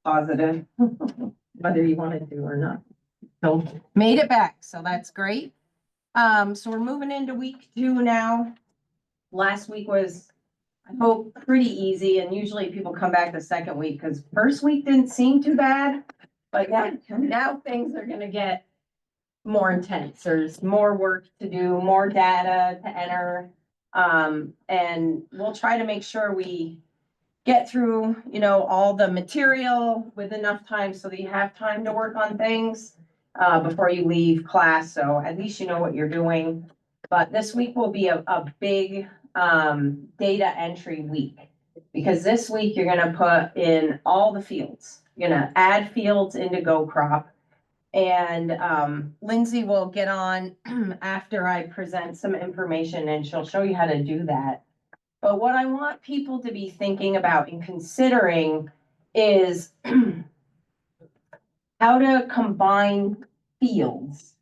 Positive, whether you wanted to or not. So made it back, so that's great. So we're moving into week 2 now. Last week was, I hope, pretty easy, and usually people come back the second week because first week didn't seem too bad. But now things are gonna get more intense. There's more work to do, more data to enter. And we'll try to make sure we get through, all the material with enough time so that you have time to work on things before you leave class. So at least you know what you're doing. But this week will be a big data entry week, because this week you're going to put in all the fields. You're going to add fields into goCrop. And Lindsay will get on after I present some information, and she'll show you how to do that. But what I want people to be thinking about and considering is how to combine fields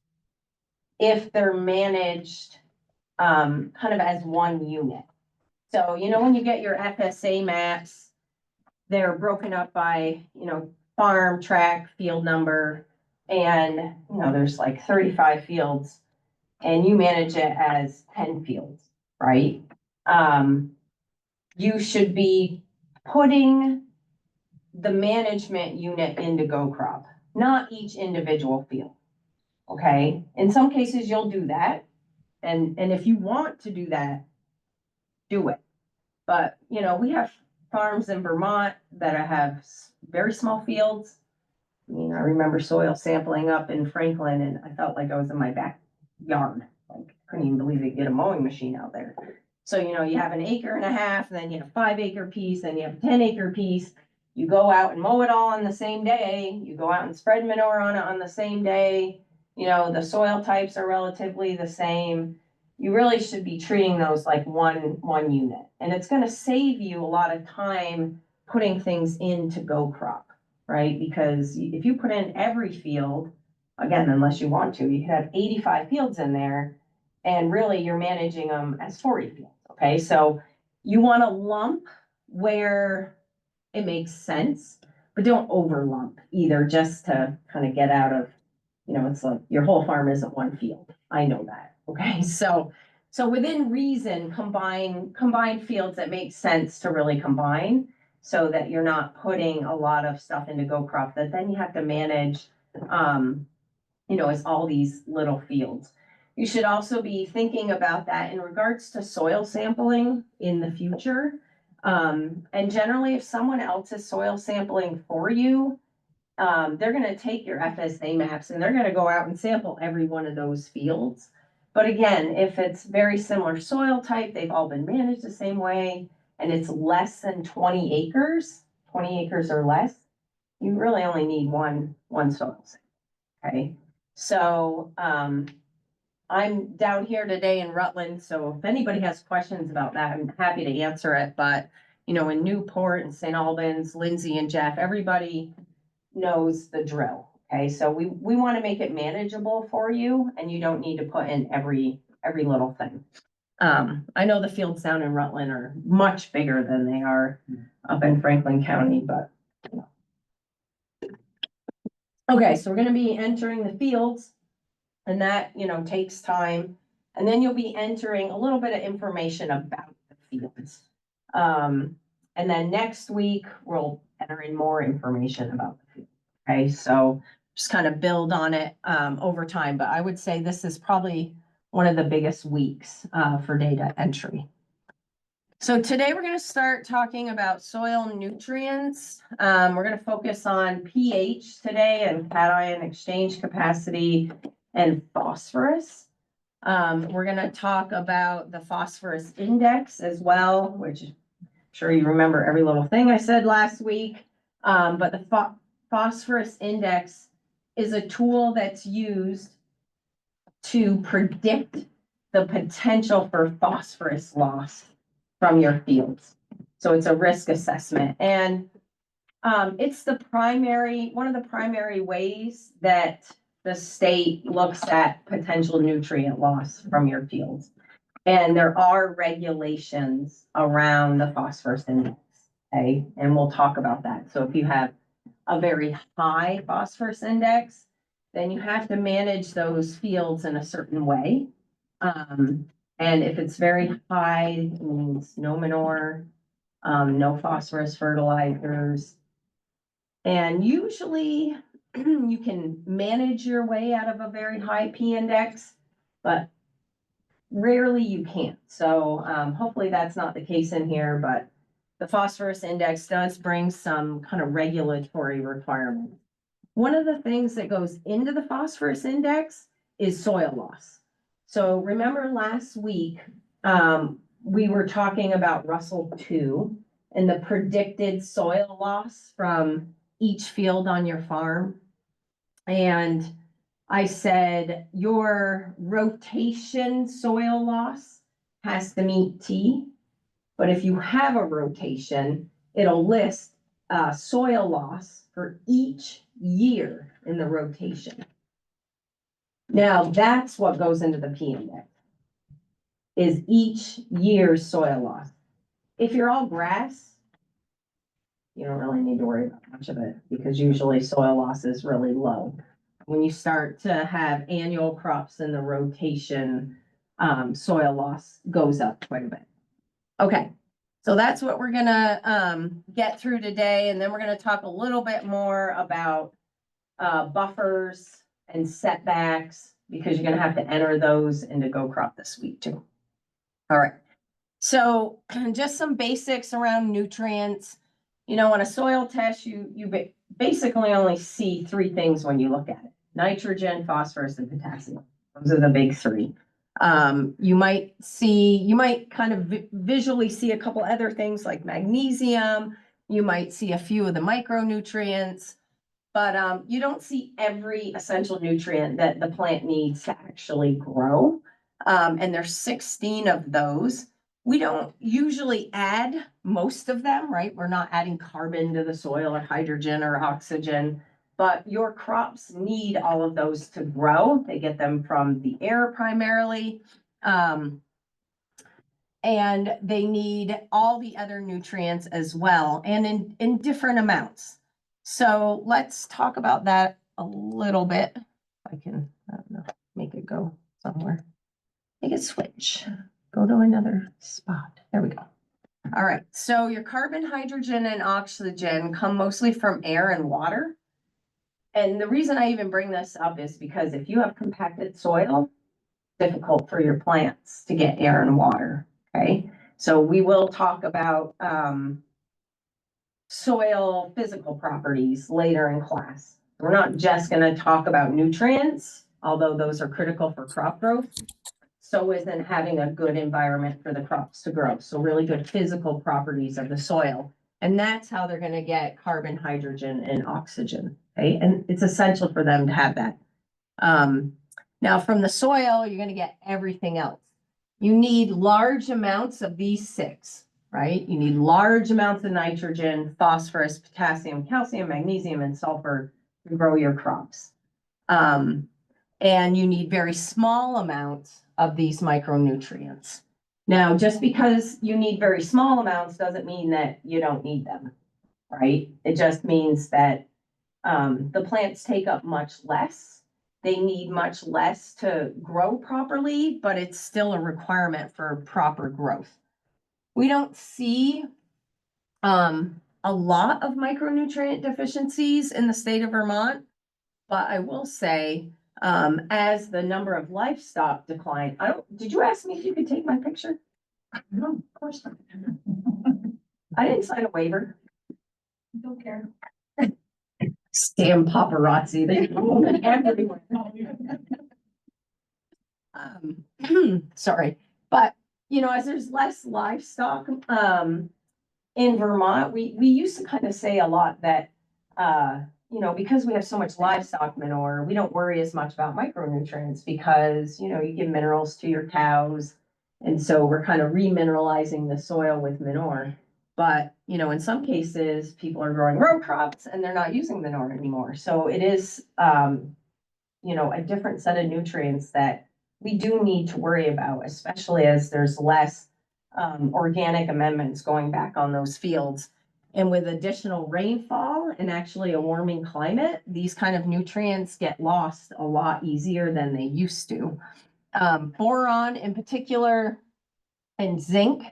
if they're managed kind of as one unit. So, when you get your FSA maps, they're broken up by, farm, tract, field number, and, there's like 35 fields, and you manage it as 10 fields, right? You should be putting the management unit into goCrop, not each individual field. Okay, in some cases you'll do that, and if you want to do that, do it. But we have farms in Vermont that have very small fields. I remember soil sampling up in Franklin, and I felt like I was in my backyard. Like, I couldn't even believe they could get a mowing machine out there. So, you have 1.5 acres, and then you have a 5-acre piece, and you have a 10-acre piece. You go out and mow it all on the same day. You go out and spread manure on it on the same day. The soil types are relatively the same. You really should be treating those like one unit. And it's going to save you a lot of time putting things into goCrop, right? Because if you put in every field, again, unless you want to, you could have 85 fields in there, and really you're managing them as 40 fields. Okay, so you want to lump where it makes sense, but don't over lump either, just to kind of get out of, it's like your whole farm isn't one field. I know that. Okay, so within reason, combine fields that make sense to really combine, so that you're not putting a lot of stuff into goCrop that then you have to manage, as all these little fields. You should also be thinking about that in regards to soil sampling in the future. And generally, if someone else is soil sampling for you, they're going to take your FSA maps and they're going to go out and sample every one of those fields. But again, if it's very similar soil type, they've all been managed the same way, and it's less than 20 acres or less, you really only need one soil sample. Okay. So, I'm down here today in Rutland, so if anybody has questions about that, I'm happy to answer it. But, in Newport and St. Albans, Lindsay and Jeff, everybody knows the drill. Okay, so we want to make it manageable for you, and you don't need to put in every little thing. I know the fields down in Rutland are much bigger than they are up in Franklin County, but. Okay, so we're going to be entering the fields. And that, takes time. And then you'll be entering a little bit of information about the fields. And then next week, we'll enter in more information about the field. Okay, so just kind of build on it over time. But I would say this is probably one of the biggest weeks for data entry. So today we're going to start talking about soil nutrients. We're going to focus on pH today, and cation exchange capacity, and phosphorus. We're going to talk about the phosphorus index as well, which I'm sure you remember every little thing I said last week. But the phosphorus index is a tool that's used to predict the potential for phosphorus loss from your fields. So it's a risk assessment, and it's one of the primary ways that the state looks at potential nutrient loss from your fields. And there are regulations around the phosphorus index. Okay, and we'll talk about that. So if you have a very high phosphorus index, then you have to manage those fields in a certain way. And if it's very high, it means no manure, no phosphorus fertilizers. And usually you can manage your way out of a very high P index, but rarely you can't. So hopefully that's not the case in here, but the phosphorus index does bring some kind of regulatory requirements. One of the things that goes into the phosphorus index is soil loss. So remember last week, we were talking about Russell 2 and the predicted soil loss from each field on your farm. And I said your rotation soil loss has to meet T. But if you have a rotation, it'll list soil loss for each year in the rotation. Now that's what goes into the P index, is each year's soil loss. If you're all grass, you don't really need to worry about much of it because usually soil loss is really low. When you start to have annual crops in the rotation, soil loss goes up quite a bit. Okay, so that's what we're gonna get through today, and then we're gonna talk a little bit more about buffers and setbacks because you're gonna have to enter those into goCrop this week too. All right, so just some basics around nutrients. You know, on a soil test, you basically only see three things when you look at it: nitrogen, phosphorus, and potassium. Those are the big three. You might kind of visually see a couple other things like magnesium. You might see a few of the micronutrients, but you don't see every essential nutrient that the plant needs to actually grow. And there's 16 of those. We don't usually add most of them, right? We're not adding carbon to the soil or hydrogen or oxygen, but your crops need all of those to grow. They get them from the air primarily. And they need all the other nutrients as well, and in different amounts. So let's talk about that a little bit. If I can, I don't know, make it go somewhere. Make it switch. Go to another spot. There we go. All right. So your carbon, hydrogen, and oxygen come mostly from air and water. And the reason I even bring this up is because if you have compacted soil, it's difficult for your plants to get air and water. Okay. So we will talk about soil physical properties later in class. We're not just going to talk about nutrients, although those are critical for crop growth. So isn't having a good environment for the crops to grow. So really good physical properties of the soil. And that's how they're going to get carbon, hydrogen, and oxygen. Okay. And it's essential for them to have that. Now from the soil, you're going to get everything else. You need large amounts of these six, right? You need large amounts of nitrogen, phosphorus, potassium, calcium, magnesium, and sulfur to grow your crops. And you need very small amounts of these micronutrients. Now, just because you need very small amounts doesn't mean that you don't need them, right? It just means that the plants take up much less. They need much less to grow properly, but it's still a requirement for proper growth. We don't see a lot of micronutrient deficiencies in the state of Vermont, but I will say, as the number of livestock decline, did you ask me if you could take my picture? No, of course not. I didn't sign a waiver. Don't care. Damn paparazzi. They everywhere. Sorry, but you know, as there's less livestock in Vermont, we used to kind of say a lot that you know, because we have so much livestock manure, we don't worry as much about micronutrients because, you know, you give minerals to your cows. And so we're kind of remineralizing the soil with manure. But, you know, in some cases, people are growing row crops and they're not using manure anymore. So it is, you know, a different set of nutrients that we do need to worry about, especially as there's less organic amendments going back on those fields. And with additional rainfall and actually a warming climate, these kind of nutrients get lost a lot easier than they used to. Boron in particular and zinc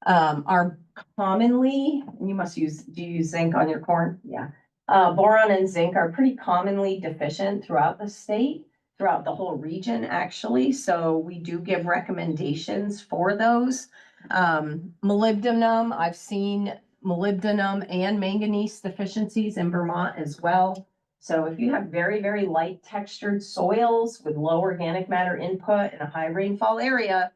are commonly, you must use, do you use zinc on your corn? Yeah. Boron and zinc are pretty commonly deficient throughout the state, throughout the whole region, actually. So we do give recommendations for those. Molybdenum, I've seen molybdenum and manganese deficiencies in Vermont as well. So if you have very, very light textured soils with low organic matter input in a high rainfall area,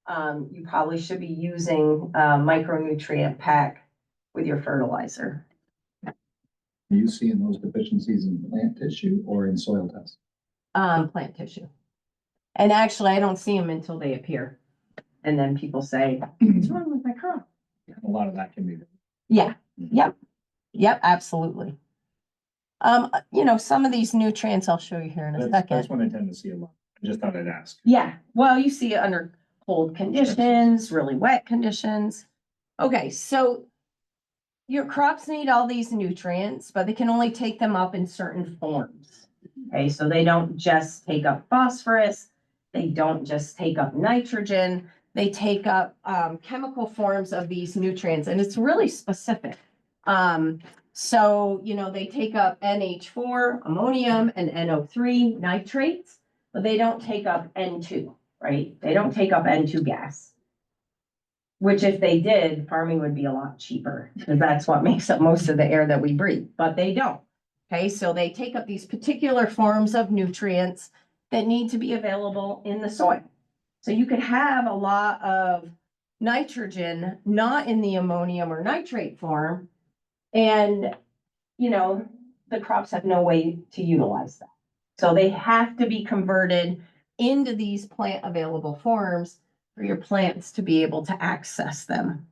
you probably should be using a micronutrient pack with your fertilizer. Are you seeing those deficiencies in plant tissue or in soil tests? Plant tissue. And actually, I don't see them until they appear. And then people say, what's wrong with my crop? A lot of that can be. Yeah, yep, absolutely. You know, some of these nutrients I'll show you here in a second. That's when I tend to see a lot. I just thought I'd ask. Yeah, well, you see it under cold conditions, really wet conditions. Okay, so your crops need all these nutrients, but they can only take them up in certain forms. Okay, so they don't just take up phosphorus, they don't just take up nitrogen, they take up chemical forms of these nutrients, and it's really specific. So, you know, they take up NH4, ammonium, and NO3 nitrates, but they don't take up N2, right? They don't take up N2 gas. Which if they did, farming would be a lot cheaper, because that's what makes up most of the air that we breathe, but they don't. Okay, so they take up these particular forms of nutrients that need to be available in the soil. So you could have a lot of nitrogen not in the ammonium or nitrate form, and you know, the crops have no way to utilize that. So they have to be converted into these plant available forms for your plants to be able to access them.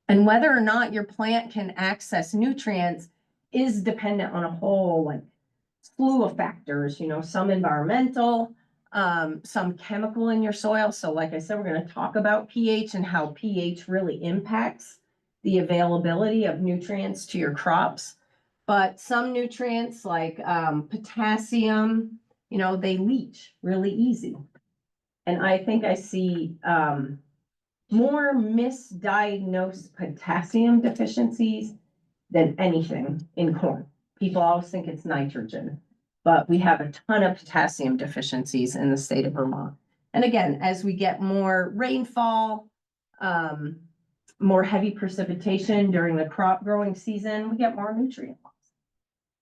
And whether or not your plant can access nutrients is dependent on a whole like slew of factors, you know, some environmental, some chemical in your soil. So like I said, we're going to talk about pH and how pH really impacts the availability of nutrients to your crops. But some nutrients like potassium, you know, they leach really easy. And I think I see more misdiagnosed potassium deficiencies than anything in corn. People always think it's nitrogen, but we have a ton of potassium deficiencies in the state of Vermont. And again, as we get more rainfall, more heavy precipitation during the crop growing season, we get more nutrient loss.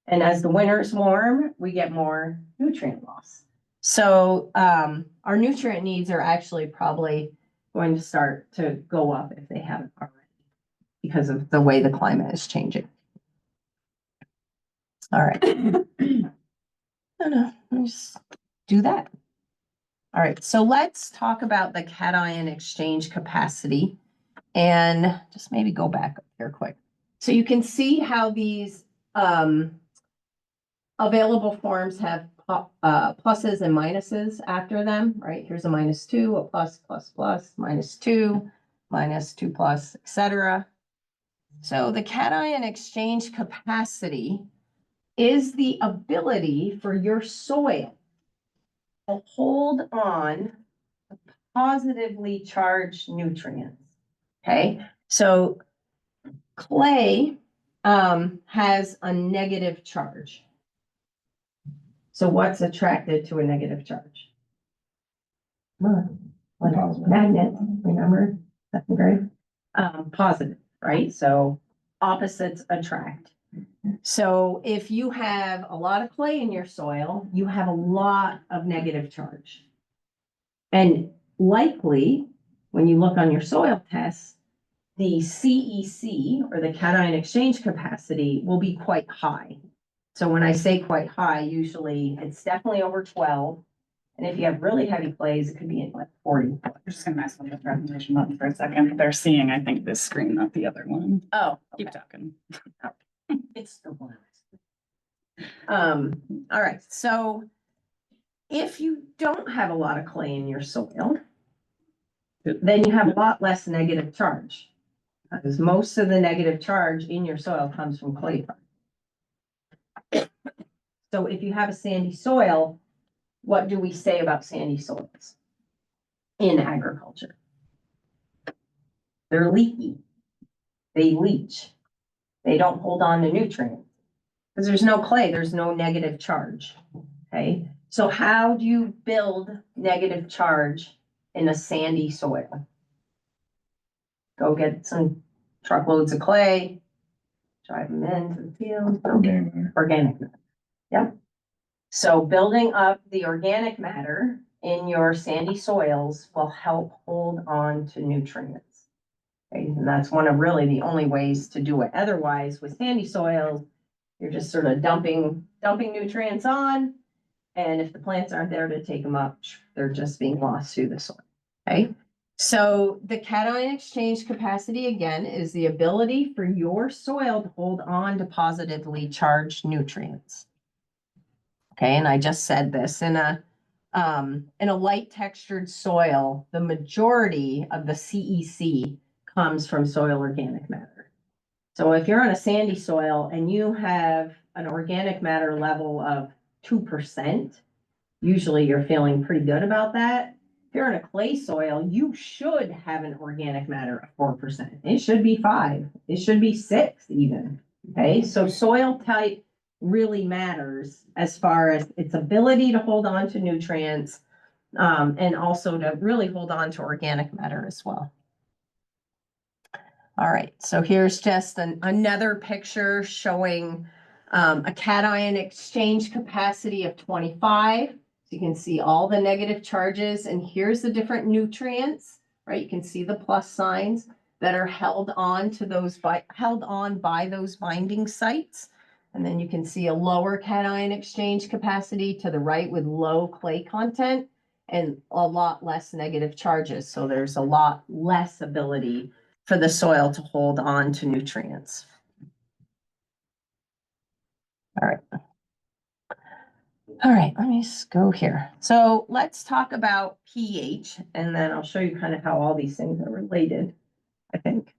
And as the winter's warm, we get more nutrient loss. So our nutrient needs are actually probably going to start to go up if they haven't already, because of the way the climate is changing. All right. No, just do that. All right, so let's talk about the cation exchange capacity, and just maybe go back up here quick. So you can see how these available forms have pluses and minuses after them, right? Here's a -2, a plus, -2, -2 plus, etc. So the cation exchange capacity is the ability for your soil to hold on to positively charged nutrients. Okay, so clay has a negative charge. So what's attracted to a negative charge? Magnet, remember, second grade? Positive, right? So opposites attract. So if you have a lot of clay in your soil, you have a lot of negative charge. And likely, when you look on your soil tests, the CEC, or the cation exchange capacity, will be quite high. So when I say quite high, usually it's definitely over 12. And if you have really heavy clays, it could be in like 40. I'm just gonna mess with the presentation button for a second. They're seeing, I think, this screen, not the other one. Oh, Keep okay. talking. It's the one. All right, so if you don't have a lot of clay in your soil, then you have a lot less negative charge. because most of the negative charge in your soil comes from clay. So if you have a sandy soil, what do we say about sandy soils in agriculture? They're leaky. They leach. They don't hold on to nutrients. Because there's no clay, there's no negative charge. Okay, so how do you build negative charge in a sandy soil? Go get some truckloads of clay, drive them into the field. Organic matter. Organic matter. Yep. So building up the organic matter in your sandy soils will help hold on to nutrients. Okay, and that's one of really the only ways to do it. Otherwise, with sandy soils, you're just sort of dumping nutrients on. And if the plants aren't there to take them up, they're just being lost through the soil. Okay. So the cation exchange capacity, again, is the ability for your soil to hold on to positively charged nutrients. Okay, and I just said this in a light textured soil, the majority of the CEC comes from soil organic matter. So if you're on a sandy soil and you have an organic matter level of 2%, usually you're feeling pretty good about that. If you're in a clay soil, you should have an organic matter of 4%. It should be 5. It should be 6 even. Okay, so soil type really matters as far as its ability to hold on to nutrients, and also to really hold on to organic matter as well. All right, so here's just another picture showing a cation exchange capacity of 25. So you can see all the negative charges, and here's the different nutrients, right? You can see the plus signs that are held on by those binding sites. And then you can see a lower cation exchange capacity to the right with low clay content and a lot less negative charges. So there's a lot less ability for the soil to hold on to nutrients. All right, let me just go here. So let's talk about pH, and then I'll show you kind of how all these things are related, I think.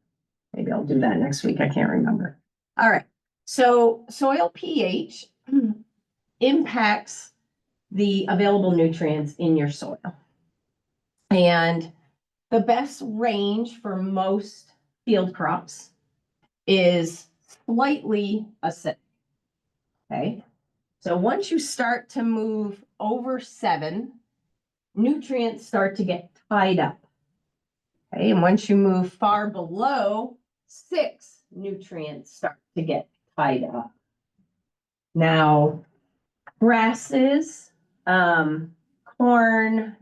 Maybe I'll do that next week, I can't remember. All right, so soil pH impacts the available nutrients in your soil. And the best range for most field crops is slightly acidic. Okay, so once you start to move over 7, nutrients start to get tied up. Okay, and once you move far below 6, nutrients start to get tied up. Now, grasses, corn,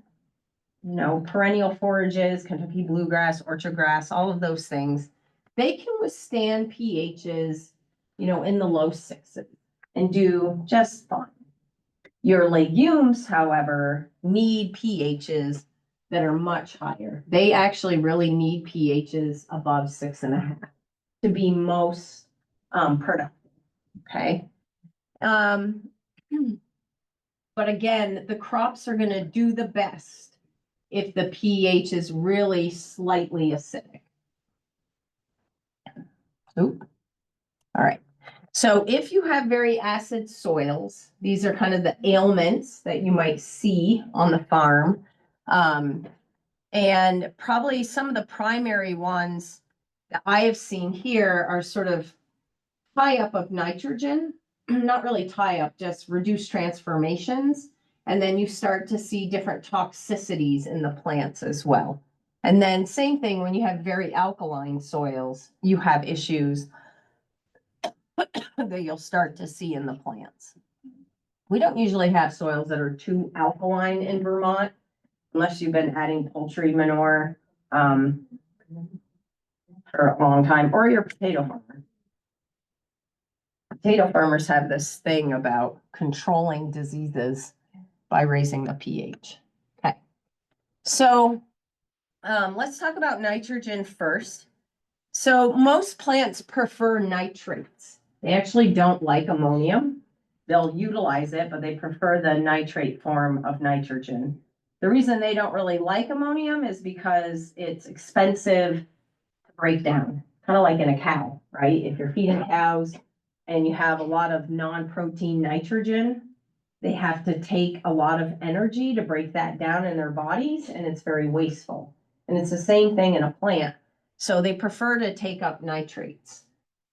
perennial forages, Kentucky bluegrass, orchard grass, all of those things, they can withstand pHs, in the low 6s and do just fine. Your legumes, however, need pHs that are much higher. They actually really need pHs above 6.5 to be most productive. Okay. But again, the crops are going to do the best if the pH is really slightly acidic. Oop. All right. So if you have very acid soils, these are kind of the ailments that you might see on the farm. And probably some of the primary ones that I have seen here are sort of tie up of nitrogen, not really tie up, just reduced transformations. And then you start to see different toxicities in the plants as well. And then same thing when you have very alkaline soils, you have issues that you'll start to see in the plants. We don't usually have soils that are too alkaline in Vermont, unless you've been adding poultry manure for a long time, or your potato farmer. Potato farmers have this thing about controlling diseases by raising the pH. Okay, so let's talk about nitrogen first. So most plants prefer nitrates. They actually don't like ammonium. They'll utilize it, but they prefer the nitrate form of nitrogen. The reason they don't really like ammonium is because it's expensive to break down. kind of like in a cow, right? If you're feeding cows and you have a lot of non-protein nitrogen, they have to take a lot of energy to break that down in their bodies, and it's very wasteful. And it's the same thing in a plant. So they prefer to take up nitrates.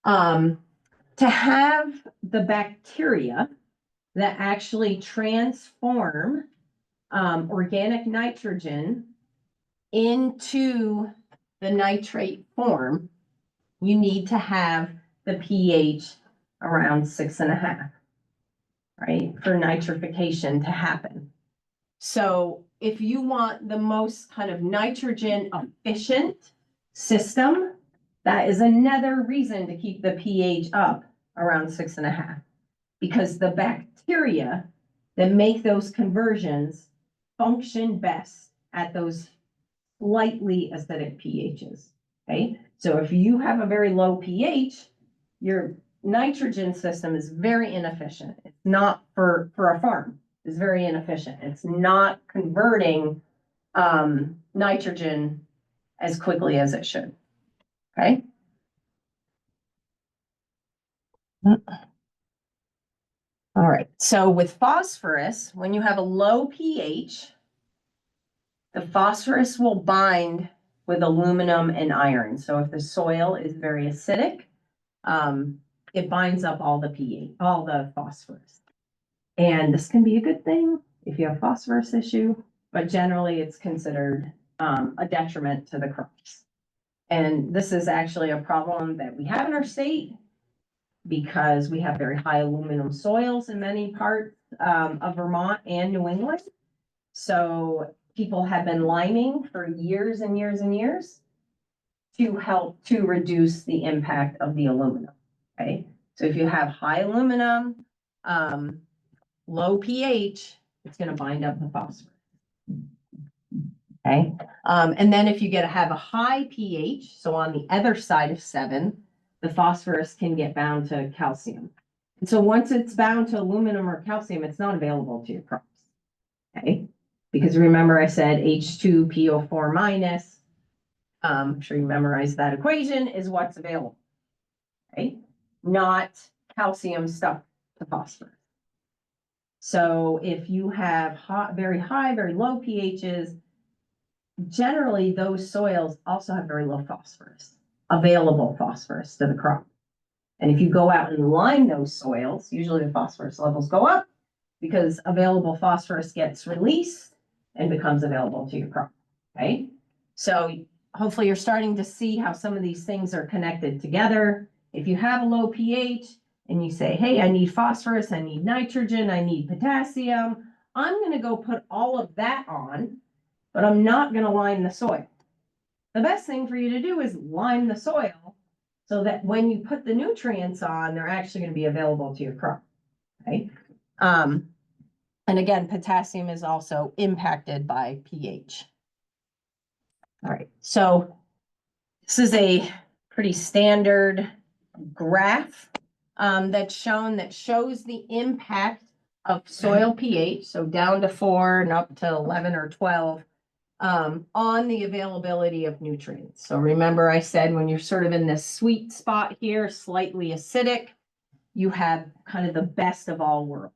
To have the bacteria that actually transform organic nitrogen into the nitrate form, you need to have the pH around 6.5, right? For nitrification to happen. So if you want the most kind of nitrogen efficient system, that is another reason to keep the pH up around 6.5, because the bacteria that make those conversions function best at those slightly acidic pHs. Okay, so if you have a very low pH, your nitrogen system is very inefficient. It's not for a farm. It's very inefficient. It's not converting nitrogen as quickly as it should. Okay. All right. So with phosphorus, when you have a low pH, the phosphorus will bind with aluminum and iron. So if the soil is very acidic, it binds up all the pH, all the phosphorus. And this can be a good thing if you have phosphorus issue, but generally it's considered a detriment to the crops. And this is actually a problem that we have in our state because we have very high aluminum soils in many parts of Vermont and New England. So people have been liming for years and years and years to help to reduce the impact of the aluminum. Okay, so if you have high aluminum, low pH, it's going to bind up the phosphorus. Okay, and then if you have a high pH, so on the other side of 7, the phosphorus can get bound to calcium. And so once it's bound to aluminum or calcium, it's not available to your crops. Okay, because remember I said H2PO4 minus, I'm sure you memorized that equation, is what's available. Okay, not calcium stuck to phosphorus. So if you have very high, very low pHs, generally those soils also have very low phosphorus, available phosphorus to the crop. And if you go out and lime those soils, usually the phosphorus levels go up because available phosphorus gets released and becomes available to your crop. Okay, so hopefully you're starting to see how some of these things are connected together. If you have a low pH and you say, hey, I need phosphorus, I need nitrogen, I need potassium, I'm going to go put all of that on, but I'm not going to lime the soil. The best thing for you to do is lime the soil so that when you put the nutrients on, they're actually going to be available to your crop. Okay. And again, potassium is also impacted by pH. All right, so this is a pretty standard graph that shows the impact of soil pH, so down to 4 and up to 11 or 12, on the availability of nutrients. So remember I said when you're sort of in this sweet spot here, slightly acidic, you have kind of the best of all worlds.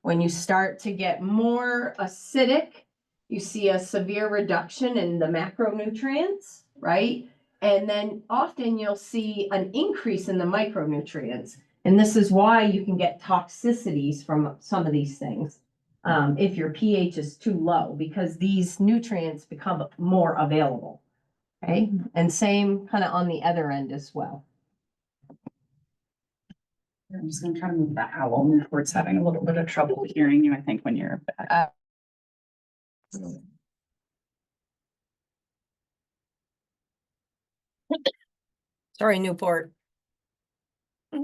When you start to get more acidic, you see a severe reduction in the macronutrients, right? And then often you'll see an increase in the micronutrients. And this is why you can get toxicities from some of these things if your pH is too low, because these nutrients become more available. Okay, and same kind of on the other end as well. I'm just gonna try to move the owl. Newport's having a little bit of trouble hearing you, I think, when you're back. Sorry, Newport. All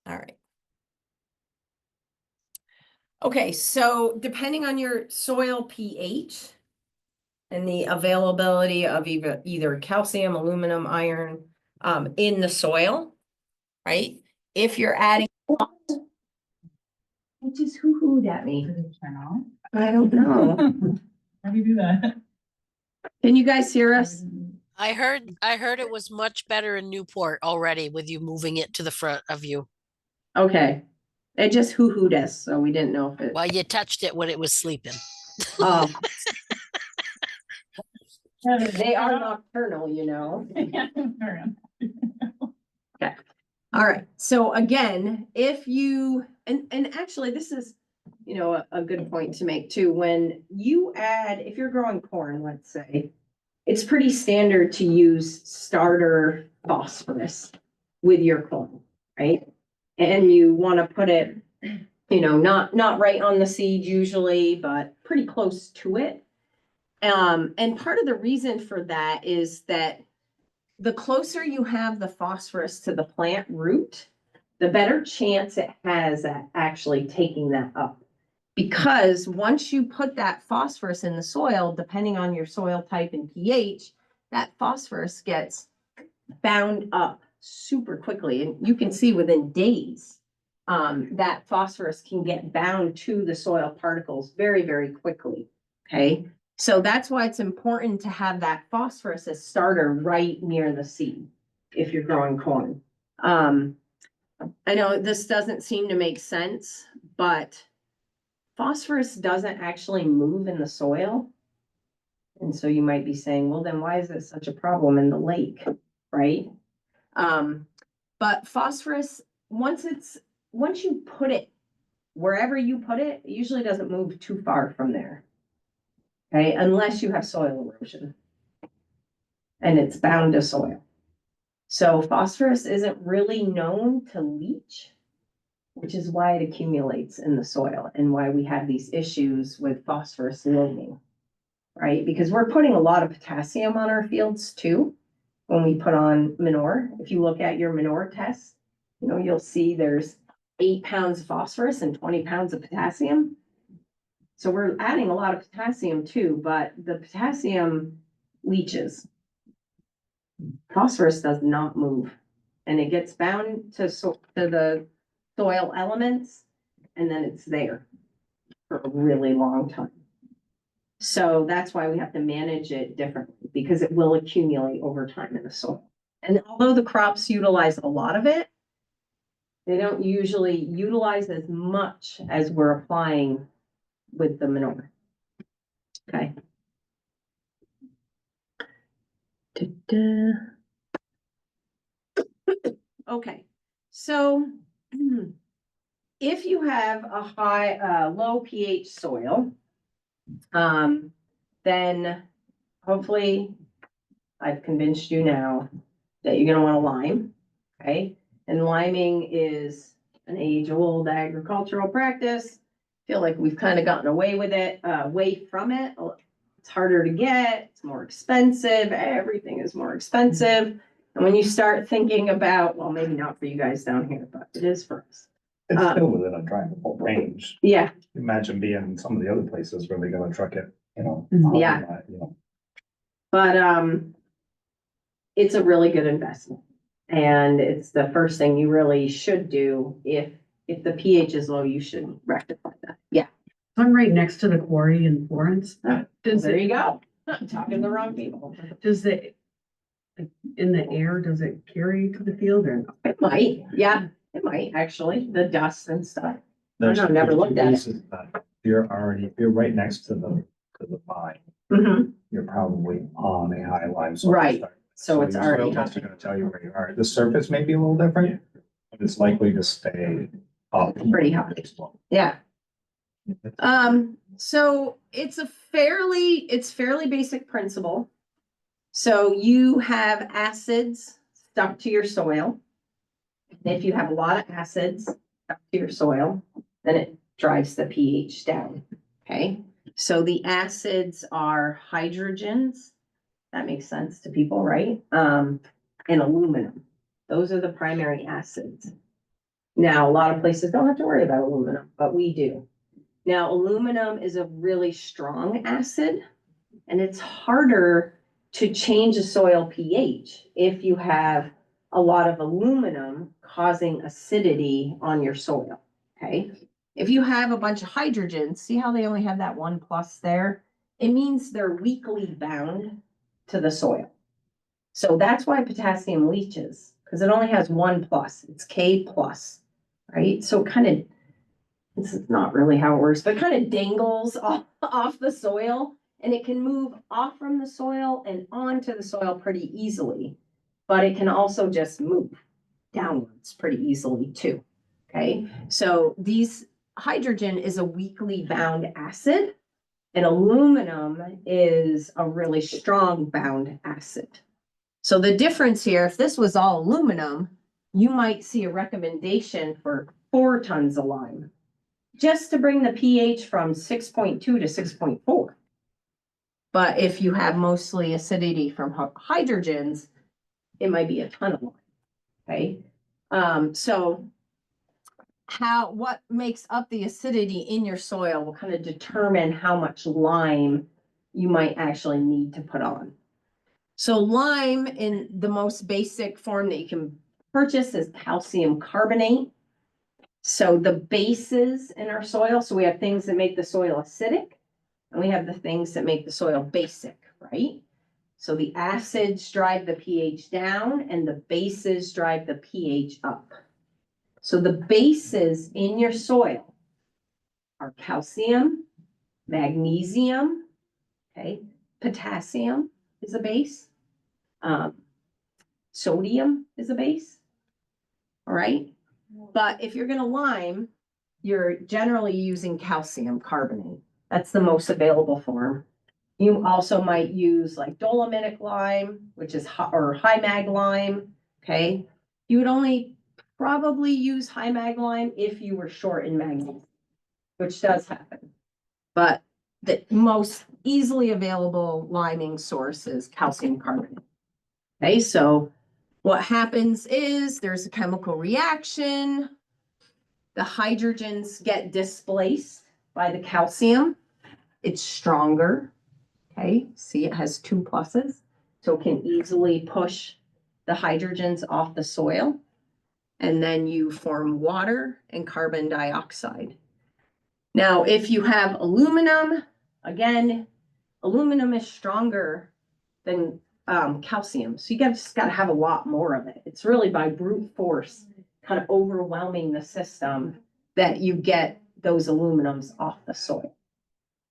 right. Okay, so depending on your soil pH and the availability of either calcium, aluminum, iron in the soil, right? If you're adding, it just hoo-hooed at me. Turn on. I don't know. How do you do that? Can you guys hear us? I heard it was much better in Newport already with you moving it to the front of you. Okay. It just hoo-hooed us, so we didn't know if it, Well, you touched it when it was sleeping. oh. They are nocturnal, you know. All right, so again, if you, and actually this is, you know, a good point to make too. When you add, if you're growing corn, let's say, it's pretty standard to use starter phosphorus with your corn, right? And you want to put it, you know, not right on the seed usually, but pretty close to it. And part of the reason for that is that the closer you have the phosphorus to the plant root, the better chance it has at actually taking that up. Because once you put that phosphorus in the soil, depending on your soil type and pH, that phosphorus gets bound up super quickly. And you can see within days, that phosphorus can get bound to the soil particles very, very quickly. Okay. So that's why it's important to have that phosphorus as starter right near the seed if you're growing corn. I know this doesn't seem to make sense, but phosphorus doesn't actually move in the soil. And so you might be saying, well, then why is it such a problem in the lake, right? But phosphorus, once you put it, wherever you put it, it usually doesn't move too far from there. Okay, unless you have soil erosion and it's bound to soil. So phosphorus isn't really known to leach, which is why it accumulates in the soil and why we have these issues with phosphorus loading, right? Because we're putting a lot of potassium on our fields too when we put on manure. If you look at your manure test, you know, you'll see there's 8 pounds of phosphorus and 20 pounds of potassium. So we're adding a lot of potassium too, but the potassium leaches. Phosphorus does not move, and it gets bound to the soil elements, and then it's there for a really long time. So that's why we have to manage it differently, because it will accumulate over time in the soil. And although the crops utilize a lot of it, they don't usually utilize as much as we're applying with the manure. Okay. Okay, so if you have a low pH soil, then hopefully I've convinced you now that you're gonna want to lime, okay? And liming is an age-old agricultural practice. Feel like we've kind of gotten away with it, away from it. It's harder to get, it's more expensive, everything is more expensive. And when you start thinking about, well, maybe not for you guys down here, but it is for us. It's still within a drivable range. Yeah, Imagine being in some of the other places where they're gonna truck it, you know. Yeah. You know. but it's a really good investment. And it's the first thing you really should do if the pH is low, you should rectify that. Yeah. I'm right next to the quarry in Florence. There you go. I'm talking to the wrong people. Does it, in the air, does it carry to the field or no? It might, yeah, it might actually, the dust and stuff. There's never two looked at it. pieces that if you're right next to the vine, Mhm. you're probably on a high lime soil. Right. start. So it's your soil already tests are gonna tell you where you are. The surface may be a little different, but it's likely to stay up. Pretty high. Yeah. So it's fairly basic principle. So you have acids stuck to your soil. And if you have a lot of acids stuck to your soil, then it drives the pH down. Okay. So the acids are hydrogens. That makes sense to people, right? And aluminum. Those are the primary acids. Now, a lot of places don't have to worry about aluminum, but we do. Now, aluminum is a really strong acid, and it's harder to change a soil pH if you have a lot of aluminum causing acidity on your soil, okay? If you have a bunch of hydrogens, see how they only have that 1+ there? It means they're weakly bound to the soil. So that's why potassium leaches, because it only has one plus, it's K plus, right? So it kind of, this is not really how it works, but kind of dangles off the soil, and it can move off from the soil and onto the soil pretty easily. But it can also just move downwards pretty easily too. Okay, so hydrogen is a weakly bound acid, and aluminum is a really strong bound acid. So the difference here, if this was all aluminum, you might see a recommendation for 4 tons of lime, just to bring the pH from 6.2 to 6.4. But if you have mostly acidity from hydrogens, it might be a ton of lime. Okay, so what makes up the acidity in your soil will kind of determine how much lime you might actually need to put on. So lime in the most basic form that you can purchase is calcium carbonate. So the bases in our soil, so we have things that make the soil acidic, and we have the things that make the soil basic, right? So the acids drive the pH down and the bases drive the pH up. So the bases in your soil are calcium, magnesium, okay, potassium is a base, sodium is a base, all right? But if you're gonna lime, you're generally using calcium carbonate. That's the most available form. You also might use like dolomitic lime, which is high mag lime, okay? You would only probably use high mag lime if you were short in magnesium, which does happen. But the most easily available liming source is calcium carbonate. Okay, so what happens is there's a chemical reaction. The hydrogens get displaced by the calcium. It's stronger. Okay, see, it has 2 pluses, so it can easily push the hydrogens off the soil. And then you form water and carbon dioxide. Now, if you have aluminum, again, aluminum is stronger than calcium. So you just got to have a lot more of it. It's really by brute force, kind of overwhelming the system, that you get those aluminums off the soil.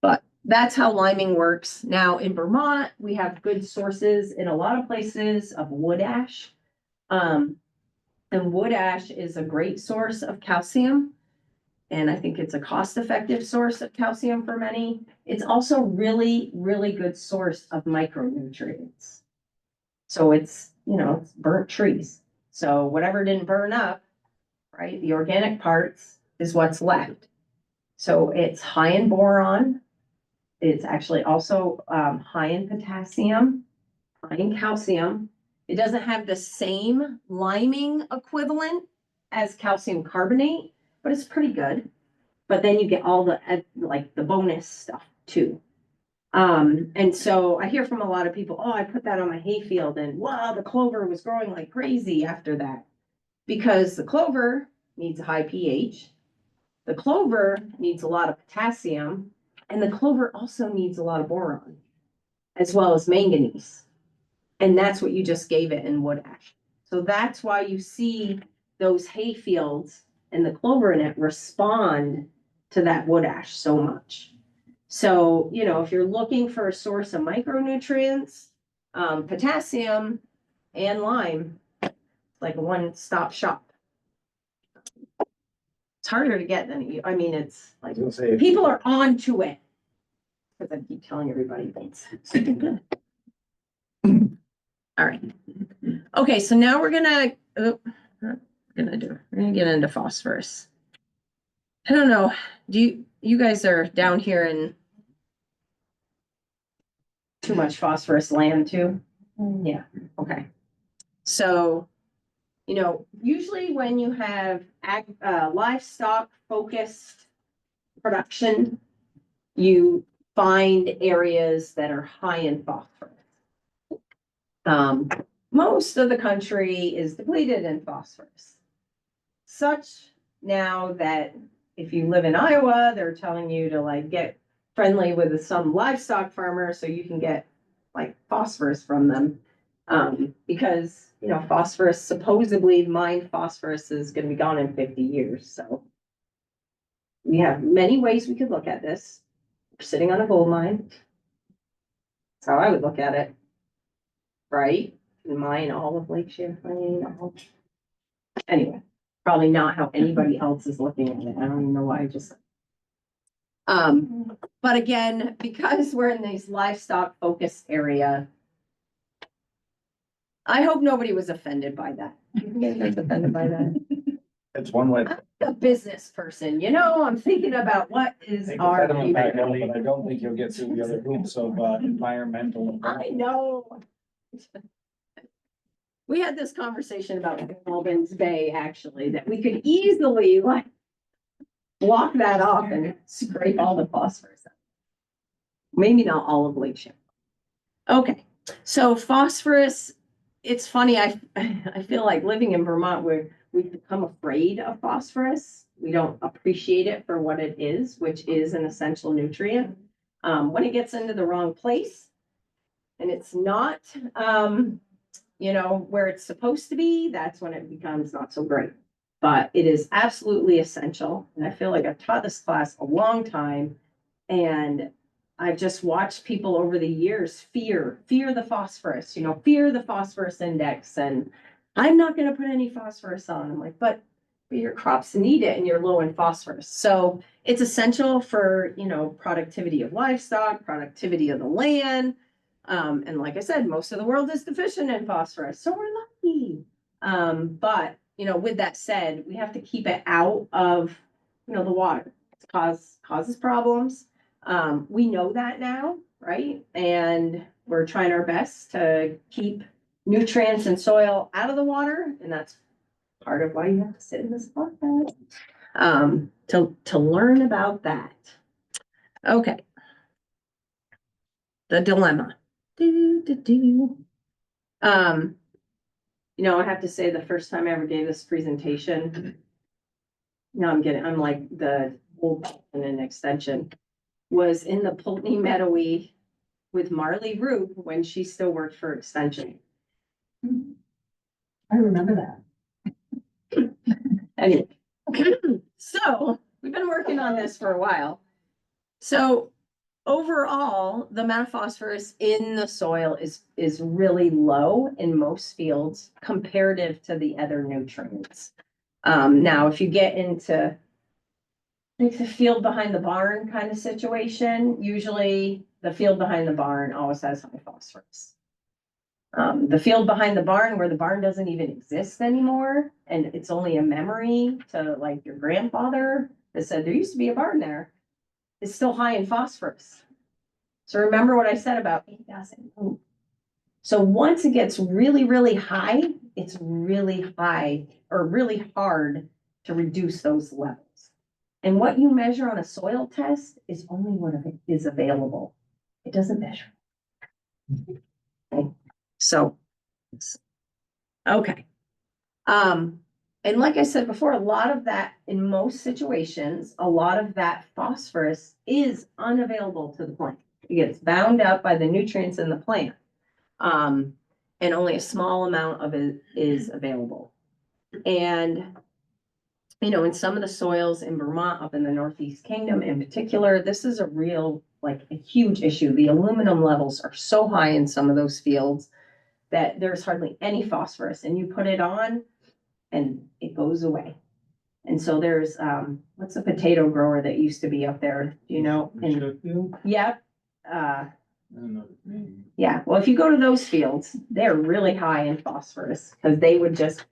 But that's how liming works. Now in Vermont, we have good sources in a lot of places of wood ash. And wood ash is a great source of calcium. And I think it's a cost-effective source of calcium for many. It's also really, really good source of micronutrients. So it's, it's burnt trees. So whatever didn't burn up, right, the organic parts is what's left. So it's high in boron. It's actually also high in potassium, high in calcium. It doesn't have the same liming equivalent as calcium carbonate, but it's pretty good. But then you get all the like the bonus stuff too. And so I hear from a lot of people, oh, I put that on my hayfield and wow, the clover was growing like crazy after that. Because the clover needs a high pH. The clover needs a lot of potassium, and the clover also needs a lot of boron, as well as manganese. And that's what you just gave it in wood ash. So that's why you see those hay fields and the clover in it respond to that wood ash so much. So, if you're looking for a source of micronutrients, potassium and lime, like a one-stop shop. It's harder to get than it's like people are on to it. Because I keep telling everybody things. All right. Okay, so now we're gonna get into phosphorus. I don't know. You guys are down here in too much phosphorus land too? Yeah, okay. So, usually when you have livestock focused production, you find areas that are high in phosphorus. Most of the country is depleted in phosphorus. Such now that if you live in Iowa, they're telling you to get friendly with some livestock farmers so you can get phosphorus from them. Because, you know, phosphorus, supposedly mined phosphorus is gonna be gone in 50 years, so. We have many ways we could look at this. We're sitting on a gold mine. That's how I would look at it. Right? Mine all of Lake Champlain. Anyway, probably not how anybody else is looking at it. I don't even know why I just. But again, because we're in these livestock focused area. I hope nobody was offended by that. You guys are offended by that? It's one way. I'm a business person, you know, I'm thinking about what is Take the our. sediment back, Ellie, but I don't think you'll get through the other hoops of environmental. I know. We had this conversation about Albans Bay, actually, that we could easily like block that off and scrape all the phosphorus out. Maybe not all of Lake Champlain. Okay, so phosphorus, it's funny, I feel like living in Vermont where we've become afraid of phosphorus. We don't appreciate it for what it is, which is an essential nutrient. When it gets into the wrong place and it's not, you know, where it's supposed to be, that's when it becomes not so great. But it is absolutely essential. And I feel like I've taught this class a long time. And I've just watched people over the years fear the phosphorus, you know, fear the phosphorus index. And I'm not going to put any phosphorus on. I'm like, but your crops need it and you're low in phosphorus. So it's essential for, you know, productivity of livestock, productivity of the land. And like I said, most of the world is deficient in phosphorus, so we're lucky. But, you know, with that said, we have to keep it out of, you know, the water. It causes problems. We know that now, right? And we're trying our best to keep nutrients and soil out of the water, and that's part of why you have to sit in this podcast, to learn about that. Okay. The dilemma. You know, I have to say the first time I ever gave this presentation, I'm like the whole in an extension, was in the Pulteney Meadowy with Marley Roop when she still worked for Extension. I remember that. Anyway, so we've been working on this for a while. So overall, the amount of phosphorus in the soil is really low in most fields comparative to the other nutrients. Now, if you get into like the field behind the barn kind of situation, usually the field behind the barn always has high phosphorus. The field behind the barn where the barn doesn't even exist anymore, and it's only a memory to like your grandfather that said there used to be a barn there, is still high in phosphorus. So remember what I said about it doesn't move. So once it gets really, really high, it's really high or really hard to reduce those levels. And what you measure on a soil test is only what is available. It doesn't measure. Okay. So, okay. And like I said before, a lot of that, in most situations, a lot of that phosphorus is unavailable to the plant. It gets bound up by the nutrients in the plant. And only a small amount of it is available. And, you know, in some of the soils in Vermont, up in the Northeast Kingdom in particular, this is a real, like a huge issue. The aluminum levels are so high in some of those fields that there's hardly any phosphorus, and you put it on and it goes away. And so there's, what's a potato grower that used to be up there, you know? Yep. Yeah, well, if you go to those fields, they're really high in phosphorus because they would just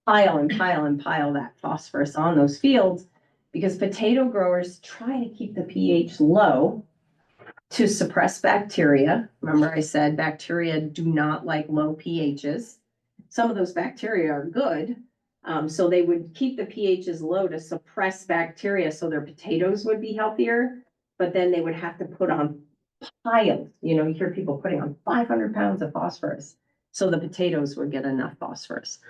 pile and pile and pile that phosphorus on those fields because potato growers try to keep the pH low to suppress bacteria. Remember I said bacteria do not like low pHs. Some of those bacteria are good. So they would keep the pHs low to suppress bacteria so their potatoes would be healthier, but then they would have to put on piles. You know, you hear people putting on 500 pounds of phosphorus so the potatoes would get enough phosphorus.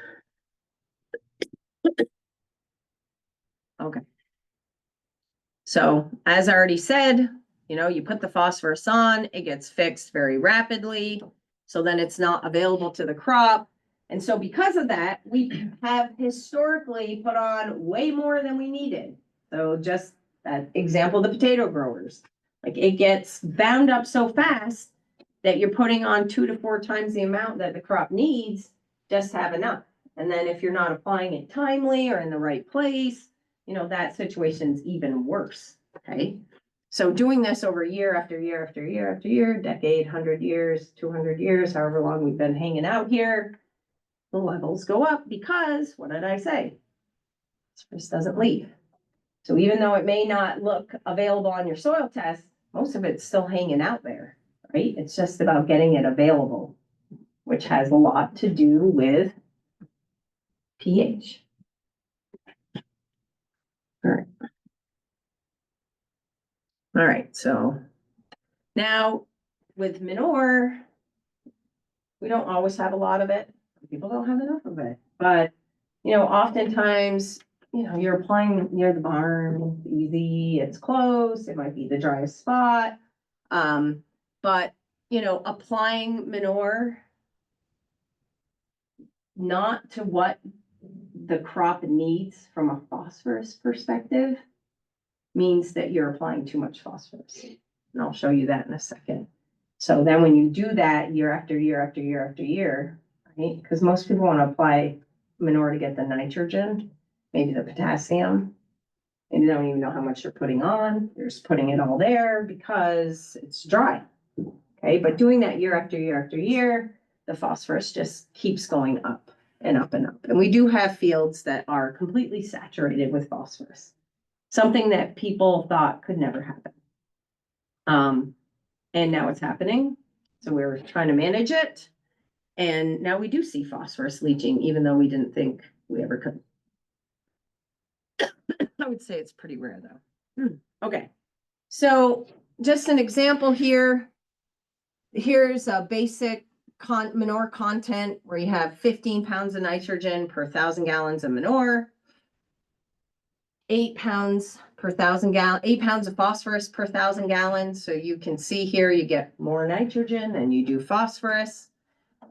Okay. So as I already said, you know, you put the phosphorus on, it gets fixed very rapidly. So then it's not available to the crop. And so because of that, we have historically put on way more than we needed. So just that example, the potato growers, like it gets bound up so fast that you're putting on 2 to 4 times the amount that the crop needs just to have enough. And then if you're not applying it timely or in the right place, that situation's even worse, okay? So doing this over year after year after year after year, decade, 100 years, 200 years, however long we've been hanging out here, the levels go up because, what did I say? Phosphorus doesn't leave. So even though it may not look available on your soil test, most of it's still hanging out there, right? It's just about getting it available, which has a lot to do with pH. All right, so now with manure, we don't always have a lot of it. People don't have enough of it, but oftentimes, you're applying near the barn, it's easy, it's close, it might be the driest spot. But applying manure not to what the crop needs from a phosphorus perspective means that you're applying too much phosphorus. And I'll show you that in a second. So then when you do that year after year after year after year, right? Because most people want to apply manure to get the nitrogen, maybe the potassium. And they don't even know how much you're putting on. You're just putting it all there because it's dry. Okay, but doing that year after year after year, the phosphorus just keeps going up and up and up. And we do have fields that are completely saturated with phosphorus. Something that people thought could never happen. And now it's happening. So we're trying to manage it. And now we do see phosphorus leaching, even though we didn't think we ever could. I would say it's pretty rare though. Okay. So just an example here. Here's a basic manure content where you have 15 pounds of nitrogen per 1,000 gallons of manure. 8 pounds per 1,000 gallons, 8 pounds of phosphorus per 1,000 gallons. So you can see here, you get more nitrogen than you do phosphorus.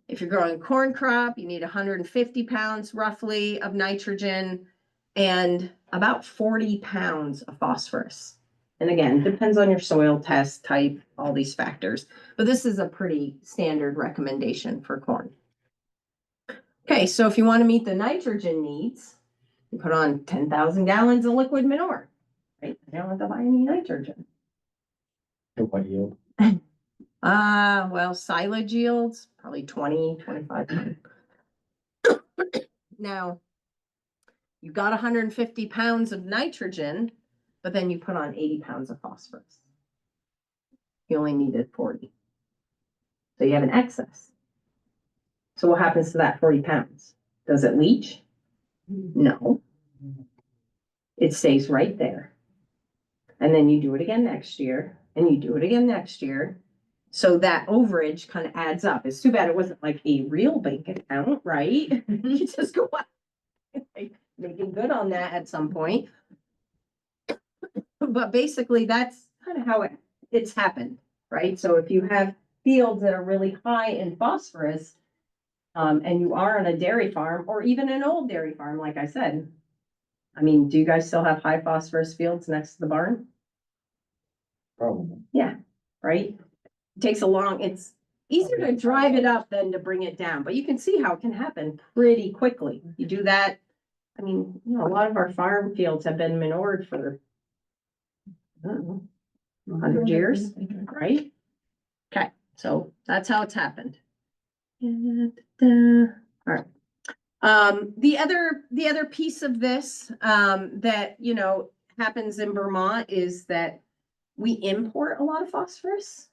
If you're growing corn crop, you need 150 pounds roughly of nitrogen and about 40 pounds of phosphorus. And again, depends on your soil test type, all these factors, but this is a pretty standard recommendation for corn. Okay, so if you want to meet the nitrogen needs, you put on 10,000 gallons of liquid manure, right? You don't have to buy any nitrogen. What yield? Well, silage yields, probably 20, 25. Now, you've got 150 pounds of nitrogen, but then you put on 80 pounds of phosphorus. You only needed 40. So you have an excess. So what happens to that 40 pounds? Does it leach? No. It stays right there. And then you do it again next year, and you do it again next year. So that overage kind of adds up. It's too bad it wasn't like a real bank account, right? You just go out making good on that at some point. But basically, that's kind of how it's happened, right? So if you have fields that are really high in phosphorus, and you are on a dairy farm or even an old dairy farm, like I said, I mean, do you guys still have high phosphorus fields next to the barn? Probably. Yeah, right? It takes it's easier to drive it up than to bring it down, but you can see how it can happen pretty quickly. You do that. I mean, a lot of our farm fields have been manured for, I don't know, 100 years, right? Okay, so that's how it's happened. All right. The other piece of this that happens in Vermont is that we import a lot of phosphorus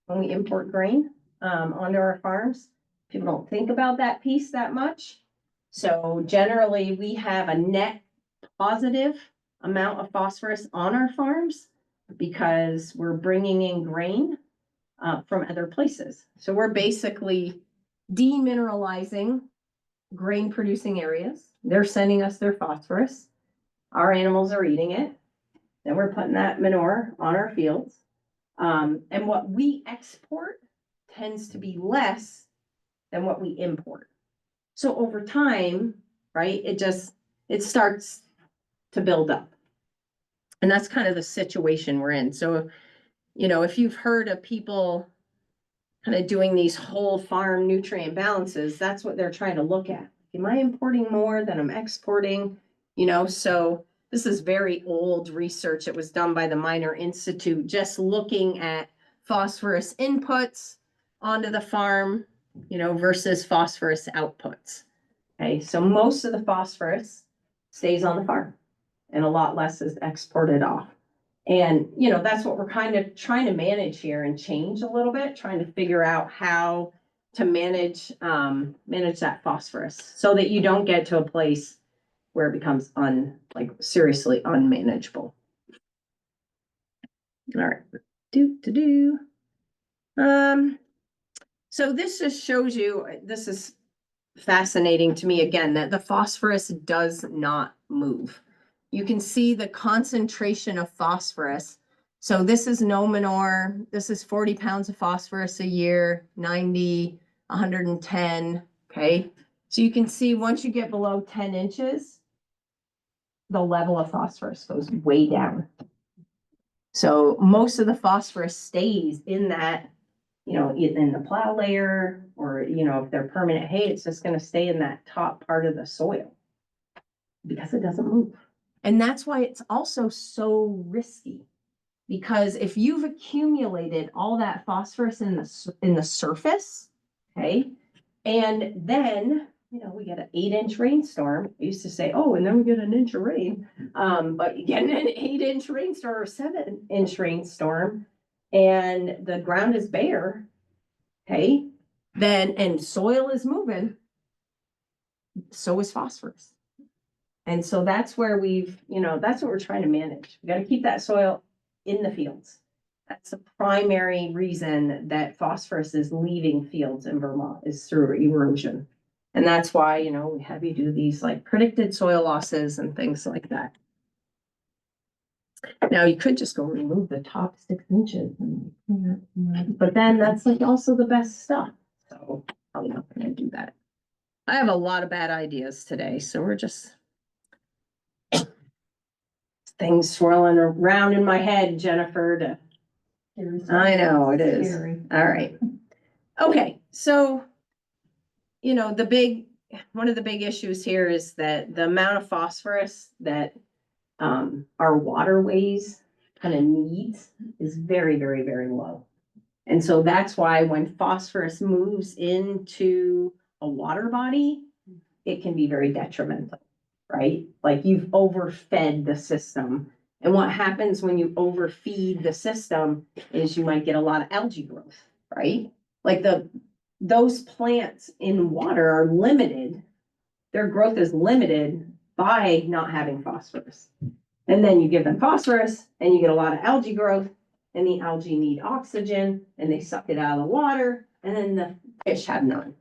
when we import grain onto our farms. People don't think about that piece that much. So generally, we have a net positive amount of phosphorus on our farms because we're bringing in grain from other places. So we're basically demineralizing grain producing areas. They're sending us their phosphorus. Our animals are eating it. Then we're putting that manure on our fields. And what we export tends to be less than what we import. So over time, right, it starts to build up. And that's kind of the situation we're in. So, if you've heard of people kind of doing these whole farm nutrient balances, that's what they're trying to look at. Am I importing more than I'm exporting? So this is very old research. It was done by the Minor Institute, just looking at phosphorus inputs onto the farm, versus phosphorus outputs. Okay, so most of the phosphorus stays on the farm and a lot less is exported off. And, that's what we're kind of trying to manage here and change a little bit, trying to figure out how to manage that phosphorus so that you don't get to a place where it becomes seriously unmanageable. All right. So this just shows you, this is fascinating to me again, that the phosphorus does not move. You can see the concentration of phosphorus. So this is no manure. This is 40 pounds of phosphorus a year, 90, 110. Okay. So you can see once you get below 10 inches, the level of phosphorus goes way down. So most of the phosphorus stays in that, in the plow layer, or, if they're permanent hay, it's just going to stay in that top part of the soil because it doesn't move. And that's why it's also so risky, because if you've accumulated all that phosphorus in the surface, okay, and then, we get an 8-inch rainstorm. I used to say, oh, and then we get an inch of rain. But you get an 8-inch rainstorm or 7-inch rainstorm, and the ground is bare, okay, and soil is moving, so is phosphorus. And so that's where that's what we're trying to manage. We got to keep that soil in the fields. That's the primary reason that phosphorus is leaving fields in Vermont, is through erosion. And that's why, we have you do these predicted soil losses and things like that. Now you could just go remove the top 6 inches, but then that's also the best stuff. So I'm not going to do that. I have a lot of bad ideas today, so we're just things swirling around in my head, Jennifer. I know it is. Scary. All right. Okay, so one of the big issues here is that the amount of phosphorus that our waterways kind of needs is very, very, very low. And so that's why when phosphorus moves into a water body, it can be very detrimental, right? Like you've overfed the system. And what happens when you overfeed the system is you might get a lot of algae growth, right? Like those plants in water are limited. Their growth is limited by not having phosphorus. And then you give them phosphorus and you get a lot of algae growth, and the algae need oxygen and they suck it out of the water, and then the fish have none.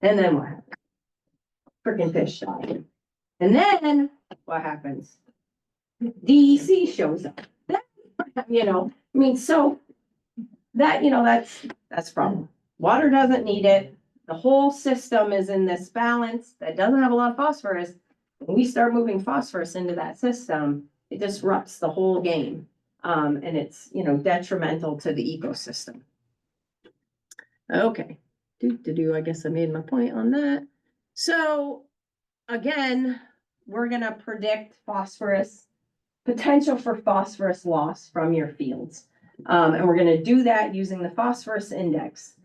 And then what happens? Freaking fish die. And then what happens? DEC shows up. So that, that's a problem. Water doesn't need it. The whole system is in this balance that doesn't have a lot of phosphorus. When we start moving phosphorus into that system, it disrupts the whole game. And it's, detrimental to the ecosystem. Okay. I guess I made my point on that. So again, we're going to predict potential for phosphorus loss from your fields. And we're going to do that using the phosphorus index.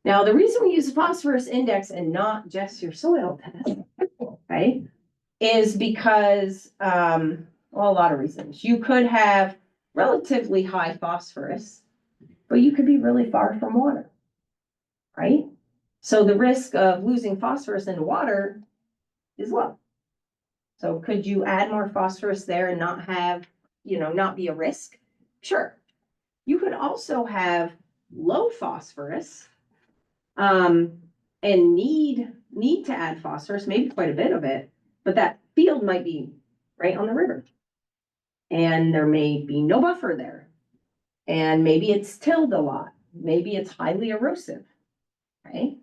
Now, the reason we use the phosphorus index and not just your soil test, okay, is because, a lot of reasons. You could have relatively high phosphorus, but you could be really far from water, right? So the risk of losing phosphorus into water is low. So could you add more phosphorus there and not have, not be a risk? Sure. You could also have low phosphorus, and need to add phosphorus, maybe quite a bit of it, but that field might be right on the river. And there may be no buffer there. And maybe it's tilled a lot. Maybe it's highly erosive, right?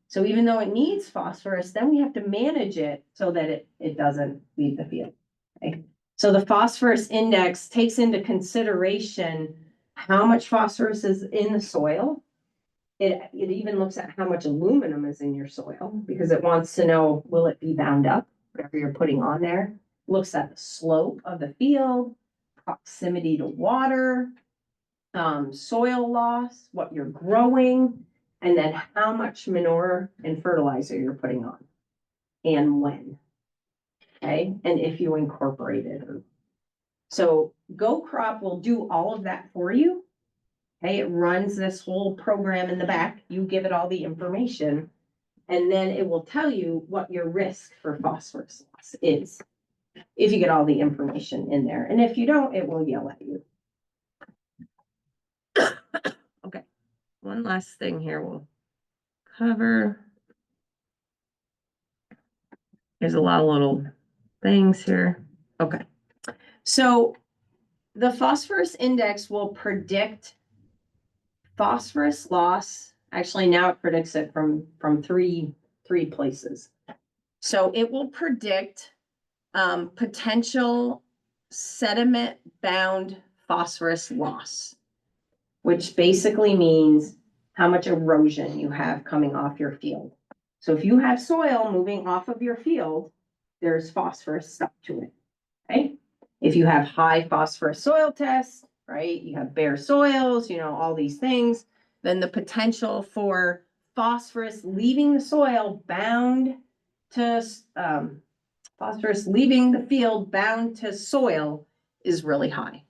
So even though it needs phosphorus, then we have to manage it so that it doesn't leave the field. Okay? So the phosphorus index takes into consideration how much phosphorus is in the soil. It even looks at how much aluminum is in your soil because it wants to know, will it be bound up, whatever you're putting on there. Looks at the slope of the field, proximity to water, soil loss, what you're growing, and then how much manure and fertilizer you're putting on and when. Okay, and if you incorporate it. So goCrop will do all of that for you. Okay, it runs this whole program in the back. You give it all the information, and then it will tell you what your risk for phosphorus loss is if you get all the information in there. And if you don't, it will yell at you. Okay, one last thing here we'll cover. There's a lot of little things here. Okay, so the phosphorus index will predict phosphorus loss. Actually, now it predicts it from three places. So it will predict potential sediment bound phosphorus loss, which basically means how much erosion you have coming off your field. So if you have soil moving off of your field, there's phosphorus stuck to it. Okay. If you have high phosphorus soil tests, right, you have bare soils, all these things, then the potential for phosphorus leaving the soil bound to phosphorus leaving the field bound to soil is really high.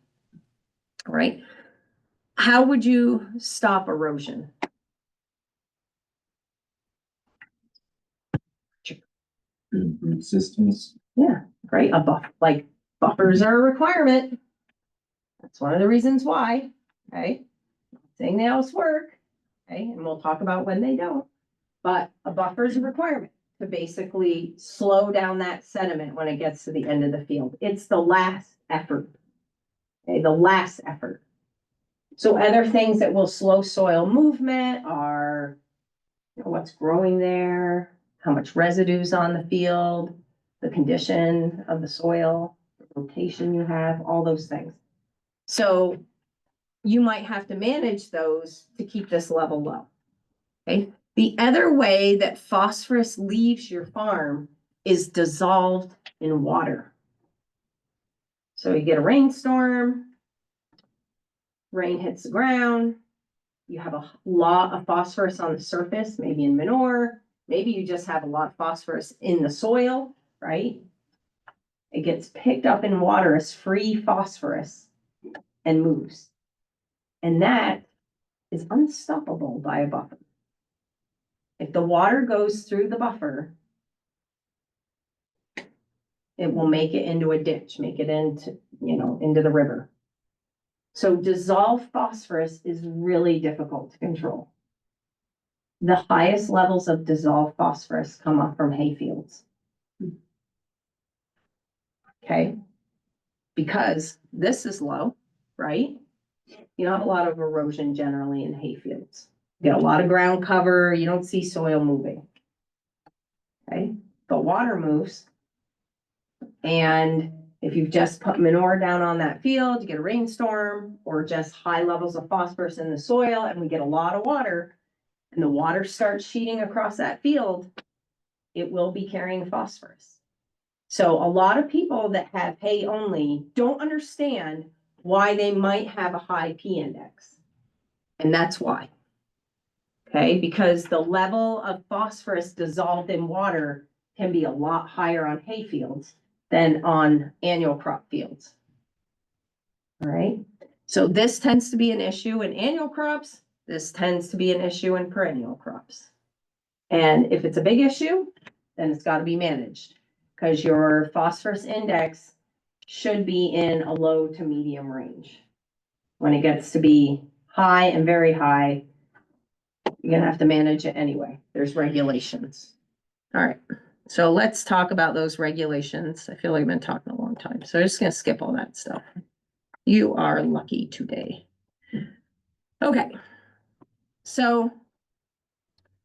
All right. How would you stop erosion? Good systems. Yeah, right. Like buffers are a requirement. That's one of the reasons why. Okay. Saying they always work. Okay. And we'll talk about when they don't. But a buffer is a requirement to basically slow down that sediment when it gets to the end of the field. It's the last effort. Okay. The last effort. So other things that will slow soil movement are what's growing there, how much residue's on the field, the condition of the soil, the rotation you have, all those things. So you might have to manage those to keep this level low. Okay. The other way that phosphorus leaves your farm is dissolved in water. So you get a rainstorm, rain hits the ground, you have a lot of phosphorus on the surface, maybe in manure, maybe you just have a lot of phosphorus in the soil, right? It gets picked up in water as free phosphorus and moves. And that is unstoppable by a buffer. If the water goes through the buffer, it will make it into a ditch, make it into the river. So dissolved phosphorus is really difficult to control. The highest levels of dissolved phosphorus come up from hay fields. Okay. Because this is low, right? You don't have a lot of erosion generally in hay fields. You get a lot of ground cover. You don't see soil moving. Okay. But water moves. And if you've just put manure down on that field, you get a rainstorm or just high levels of phosphorus in the soil, and we get a lot of water, and the water starts sheeting across that field, it will be carrying phosphorus. So a lot of people that have hay only don't understand why they might have a high P index. And that's why. Okay, because the level of phosphorus dissolved in water can be a lot higher on hay fields than on annual crop fields. All right, so this tends to be an issue in annual crops. This tends to be an issue in perennial crops. And if it's a big issue, then it's got to be managed because your phosphorus index should be in a low to medium range. When it gets to be high and very high, you're going to have to manage it anyway. There's regulations. All right. So let's talk about those regulations. I feel like I've been talking a long time, so I'm just going to skip all that stuff. You are lucky today. Okay. So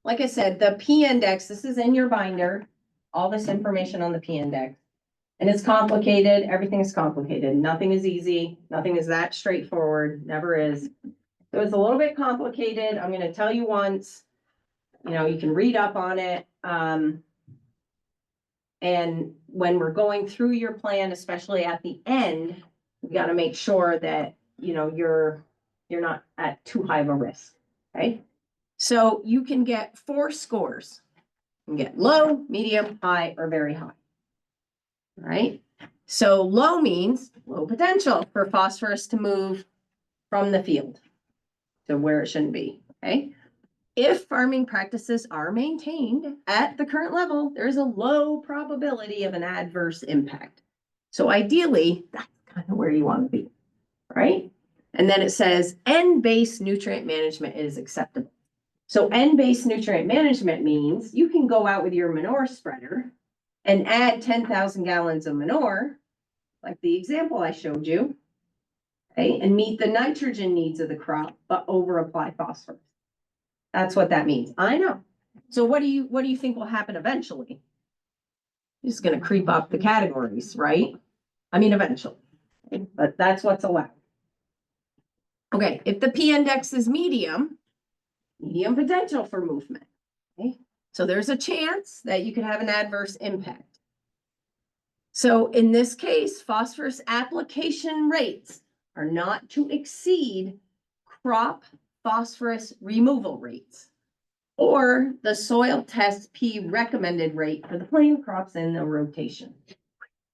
like I said, the P index, this is in your binder, all this information on the P index. And it's complicated, everything is complicated, nothing is easy, nothing is that straightforward, never is. So it's a little bit complicated, I'm gonna tell you once, you can read up on it. And when we're going through your plan, especially at the end, we gotta make sure that, you're not at too high of a risk, okay? So you can get 4 scores. You can get low, medium, high, or very high. All right? So low means low potential for phosphorus to move from the field to where it shouldn't be, okay? If farming practices are maintained at the current level, there's a low probability of an adverse impact. So ideally, that's kind of where you want to be, right? And then it says N-based nutrient management is acceptable. So N-based nutrient management means you can go out with your manure spreader and add 10,000 gallons of manure, like the example I showed you, okay, and meet the nitrogen needs of the crop, but over apply phosphorus. That's what that means. I know. So what do you think will happen eventually? It's going to creep up the categories, right? I mean, eventually, but that's what's allowed. Okay, if the P index is medium potential for movement. Okay, so there's a chance that you could have an adverse impact. So in this case, phosphorus application rates are not to exceed crop phosphorus removal rates or the soil test P recommended rate for the plain crops in the rotation.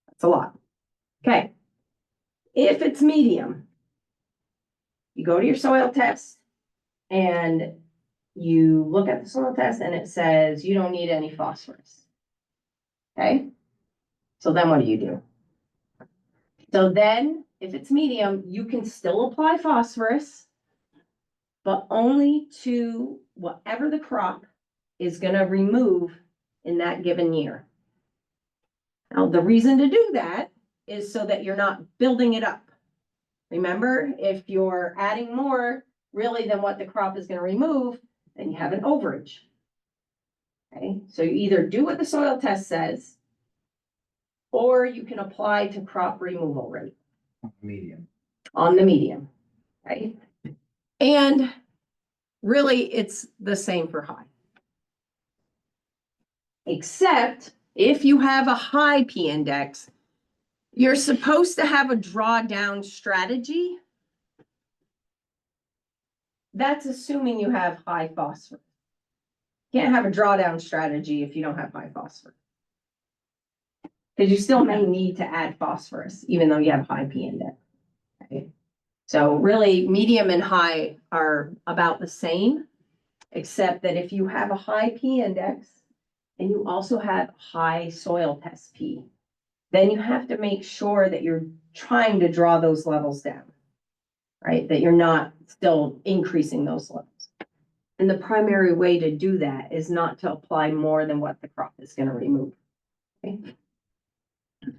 That's a lot. Okay. If it's medium, you go to your soil test and you look at the soil test and it says you don't need any phosphorus. Okay. So then what do? So then if it's medium, you can still apply phosphorus, but only to whatever the crop is going to remove in that given year. Now, the reason to do that is so that you're not building it up. Remember, if you're adding more really than what the crop is going to remove, then you have an overage. Okay, so you either do what the soil test says, or you can apply to crop removal rate. Medium. On the medium, right? And really, it's the same for high. Except if you have a high P index, you're supposed to have a drawdown strategy. That's assuming you have high phosphorus. You can't have a drawdown strategy if you don't have high phosphorus. Because you still may need to add phosphorus, even though you have high P index. Okay. So really, medium and high are about the same, except that if you have a high P index and you also have high soil test P, then you have to make sure that you're trying to draw those levels down, right? That you're not still increasing those levels. And the primary way to do that is not to apply more than what the crop is going to remove. Okay?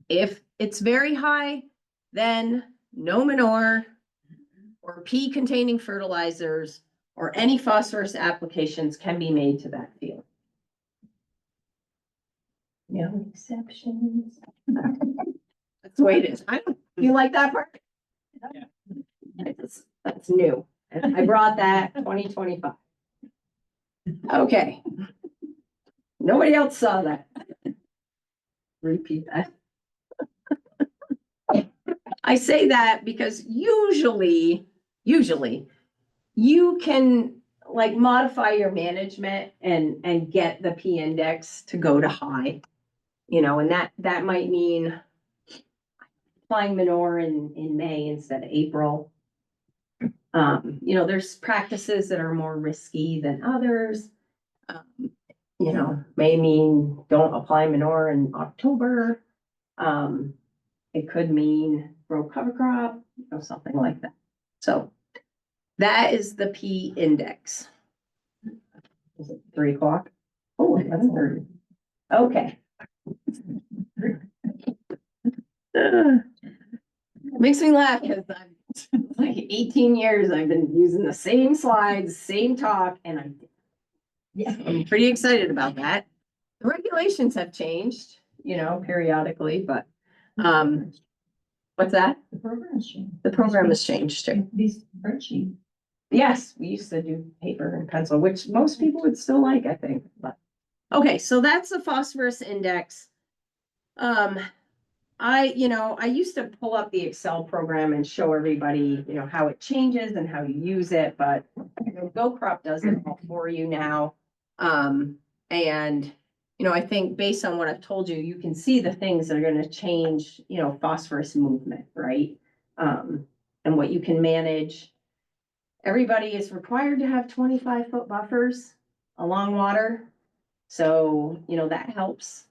If it's very high, then no manure or P containing fertilizers or any phosphorus applications can be made to that field. No exceptions. That's the way it is. You like that part? Yeah. That's new. I brought that 2025. Okay. Nobody else saw that. Repeat that. I say that because usually you can like modify your management and get the P index to go to high, and that might mean applying manure in May instead of April. There's practices that are more risky than others. May mean don't apply manure in October. It could mean grow cover crop, something like that. So that is the P index. Is it 3 o'clock? Oh, that's 30. Okay. Makes me laugh because I'm like 18 years I've been using the same slides, same talk, and Yeah, I'm pretty excited about that. The regulations have changed, you know, periodically, but, what's that? The program has changed. The program has changed too. These spreadsheets. Yes, we used to do paper and pencil, which most people would still like, I think, but. Okay, so that's the phosphorus index. I used to pull up the Excel program and show everybody, you know, how it changes and how you use it, but goCrop does it all for you now. And, you know, I think based on what I've told you, you can see the things that are gonna change, you know, phosphorus movement, right? And what you can manage. Everybody is required to have 25-foot buffers along water. So, you know, that helps.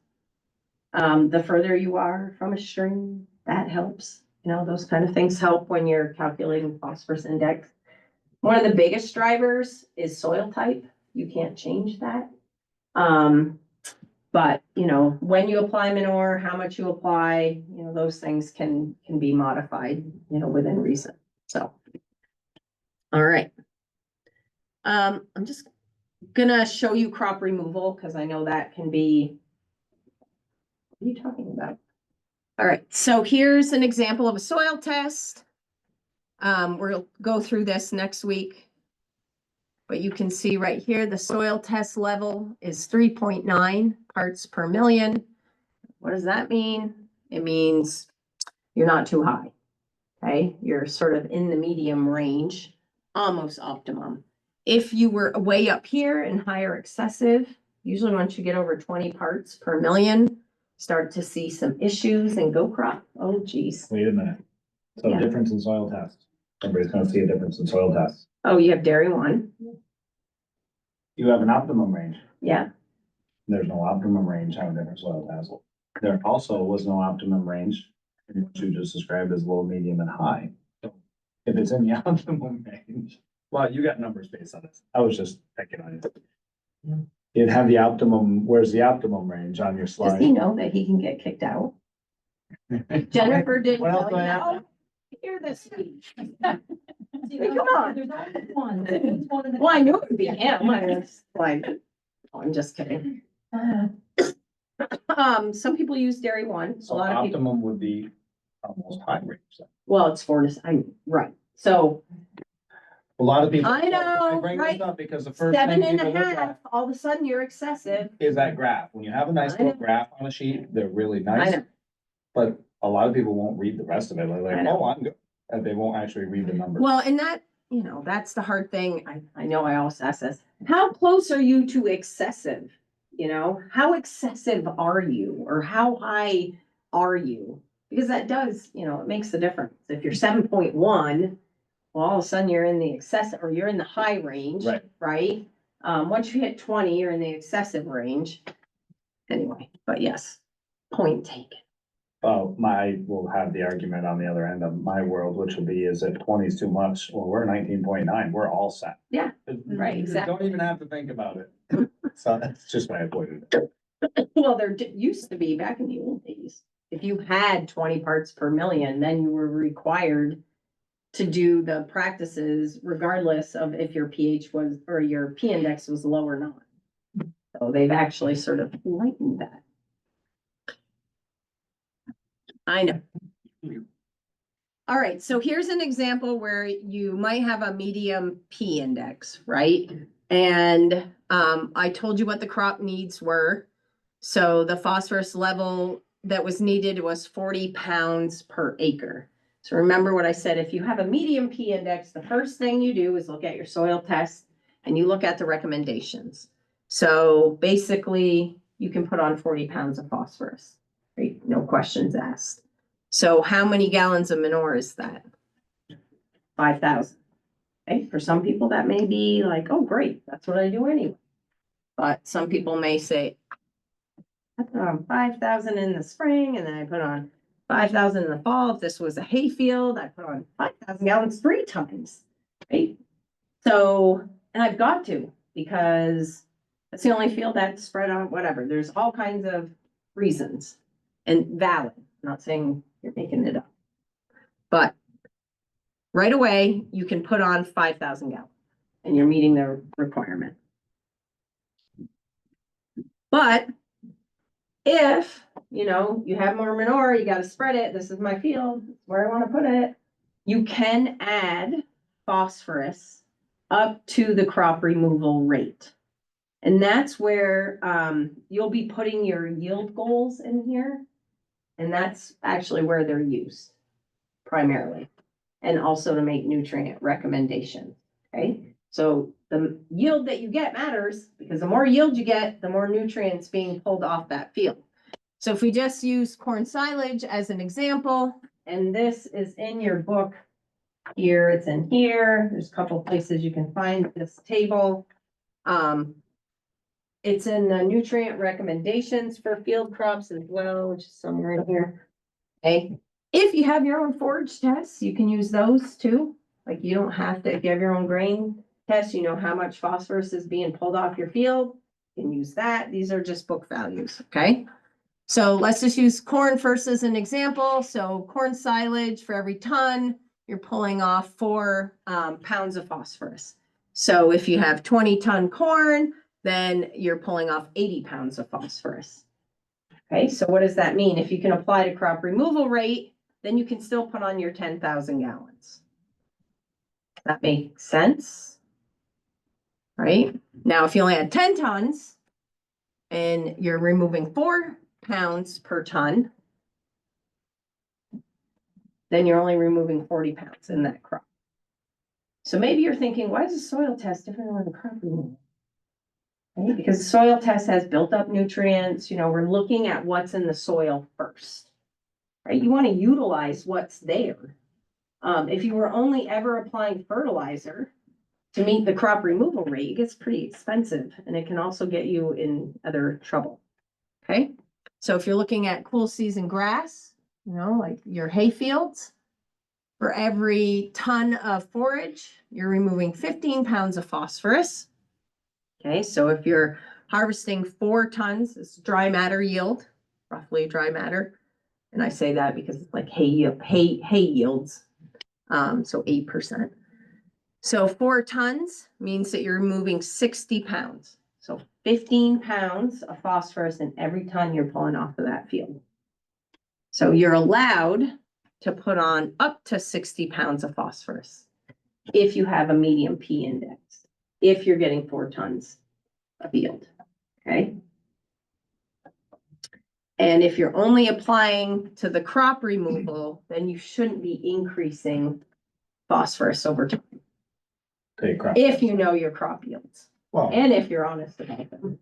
The further you are from a stream, that helps. You know, those kind of things help when you're calculating phosphorus index. One of the biggest drivers is soil type. You can't change that. But, you know, when you apply manure, how much you apply, you know, those things can be modified, you know, within reason. So. All right. I'm just gonna show you crop removal because I know that can be. What are you talking about? All right, so here's an example of a soil test. We'll go through this next week. But you can see right here, the soil test level is 3.9 parts per million. What does that mean? It means you're not too high. Okay, you're sort of in the medium range, almost optimum. If you were way up here and higher excessive, usually once you get over 20 parts per million, start to see some issues and goCrop. Oh, geez. Wait a minute. So Yeah. difference in soil tests. Everybody's gonna see a difference in soil tests. Oh, you have dairy one. You have an optimum range. Yeah. There's no optimum range on a different soil test. There also was no optimum range in what you just described as low, medium, and high. So if it's in the optimum range, well, you got numbers based on this. I was just picking on you. You'd have the optimum, where's the optimum range on your Does he slide? know that he can get kicked out? Jennifer didn't What else tell do I you. have? Oh, here this week. Come on. There's always one. There's always one in the- Well, I knew it would be him. I was like, oh, I'm just kidding. Some people use dairy one. A So lot of people, optimum would be almost high range. then. well, it's 4 to, I'm right. So A lot of people. I know, bring this right? up because the first 7 thing and a people look half, at all of a sudden you're excessive. is that graph. When you have a nice I little know. graph on a sheet, they're really I nice. know. But a lot of people won't read the rest of it. They're I like, know. oh, I'm good. And they won't actually read the numbers. Well, and that, you know, that's the hard thing. I know I always ask this. How close are you to excessive? You know, how excessive are you or how high are you? Because that does, you know, it makes the difference. If you're 7.1, well, all of a sudden you're in the excessive or you're in the high range. Right. Right? Once you hit 20, you're in the excessive range. Anyway, but yes, point taken. We'll have the argument on the other end of my world, which will be is if 20 is too much, well, we're 19.9, we're all set. Yeah, right, You exactly. Don't even have to think about it. So that's just my point. of it. Well, there used to be back in the old days, if you had 20 parts per million, then you were required to do the practices regardless of if your pH was, or your P index was low or not. So they've actually sort of lightened that. I know. All right, so here's an example where you might have a medium P index, right? And I told you what the crop needs were. So the phosphorus level that was needed was 40 pounds per acre. So remember what I said, if you have a medium P index, the first thing you do is look at your soil test and you look at the recommendations. So basically you can put on 40 pounds of phosphorus, right? No questions asked. So how many gallons of manure is that? 5,000. Okay, for some people that may be like, oh, great, that's what I do anyway. But some people may say, I put on 5,000 in the spring and then I put on 5,000 in the fall. If this was a hay field, I put on 5,000 gallons 3 times, right? So, and I've got to, because it's the only field that's spread on whatever. There's all kinds of reasons and valid. I'm not saying you're making it up, but right away you can put on 5,000 gallons and you're meeting the requirement. But if, you know, you have more manure, you gotta spread it, this is my field, where I wanna put it. You can add phosphorus up to the crop removal rate. And that's where, you'll be putting your yield goals in here. And that's actually where they're used primarily. And also to make nutrient recommendations, okay? So the yield that you get matters because the more yield you get, the more nutrients being pulled off that field. So if we just use corn silage as an example, and this is in your book here, it's in here, there's a couple places you can find this table. It's in the nutrient recommendations for field crops as well, which is somewhere in here. Okay, if you have your own forage tests, you can use those too. Like you don't have to, if you have your own grain test, you know how much phosphorus is being pulled off your field. You can use that. These are just book values, okay? So let's just use corn first as an example. So corn silage for every ton, you're pulling off 4 pounds of phosphorus. So if you have 20-ton corn, then you're pulling off 80 pounds of phosphorus. Okay, so what does that mean? If you can apply to crop removal rate, then you can still put on your 10,000 gallons. That makes sense? Right? Now, if you only had 10 tons and you're removing 4 pounds per ton, then you're only removing 40 pounds in that crop. So maybe you're thinking, why is the soil test different than the crop removal? Okay, because the soil test has built up nutrients, you know, we're looking at what's in the soil first. Right? You want to utilize what's there. If you were only ever applying fertilizer to meet the crop removal rate, it gets pretty expensive and it can also get you in other trouble. Okay, so if you're looking at cool season grass, you know, like your hay fields, for every ton of forage, you're removing 15 pounds of phosphorus. Okay, so if you're harvesting 4 tons, it's dry matter yield, roughly dry matter. And I say that because it's like hay yields. So 8%. So 4 tons means that you're removing 60 pounds. So 15 pounds of phosphorus in every ton you're pulling off of that field. So you're allowed to put on up to 60 pounds of phosphorus if you have a medium P index, if you're getting 4 tons of yield, okay? And if you're only applying to the crop removal, then you shouldn't be increasing phosphorus over time. If you know your crop yields Well, and if you're honest about them.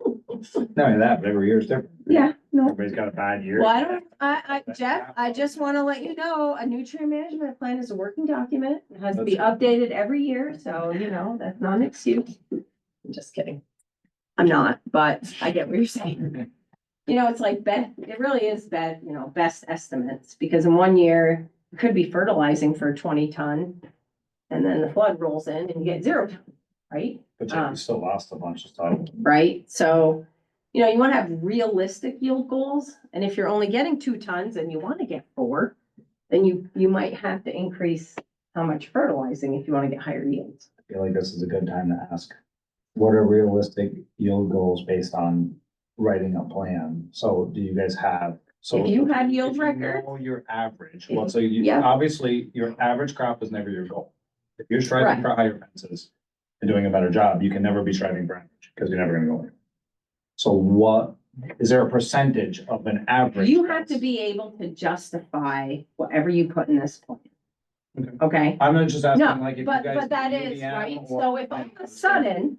not only that, but every year is different. Yeah, no. Everybody's got a bad year. Well, Jeff, I just want to let you know, a nutrient management plan is a working document. It has to be updated every year, so you know, that's not an excuse. I'm just kidding. I'm not, but I get what you're saying. You know, it's like it really is best estimates, because in one year, you could be fertilizing for 20 ton. And then the flood rolls in and you get 0 ton, right? But yeah, you still lost a bunch of stuff. Right, so, you know, you want to have realistic yield goals. And if you're only getting 2 tons and you want to get 4, then you might have to increase how much fertilizing if you want to get higher yields. I feel like this is a good time to ask, what are realistic yield goals based on writing a plan? So do you guys have? So If you have yield if you record. know your average, If- well, so you, yeah. obviously, your average crop is never your goal. If you're striving Right. for higher fences and doing a better job, you can never be striving for average, because you're never gonna go there. So what, is there a percentage of an average? You have to be able to justify whatever you put in this plan. Okay. Okay? I'm not just asking, No, like, if you but guys. that do is, the right? animal- So if all of a sudden,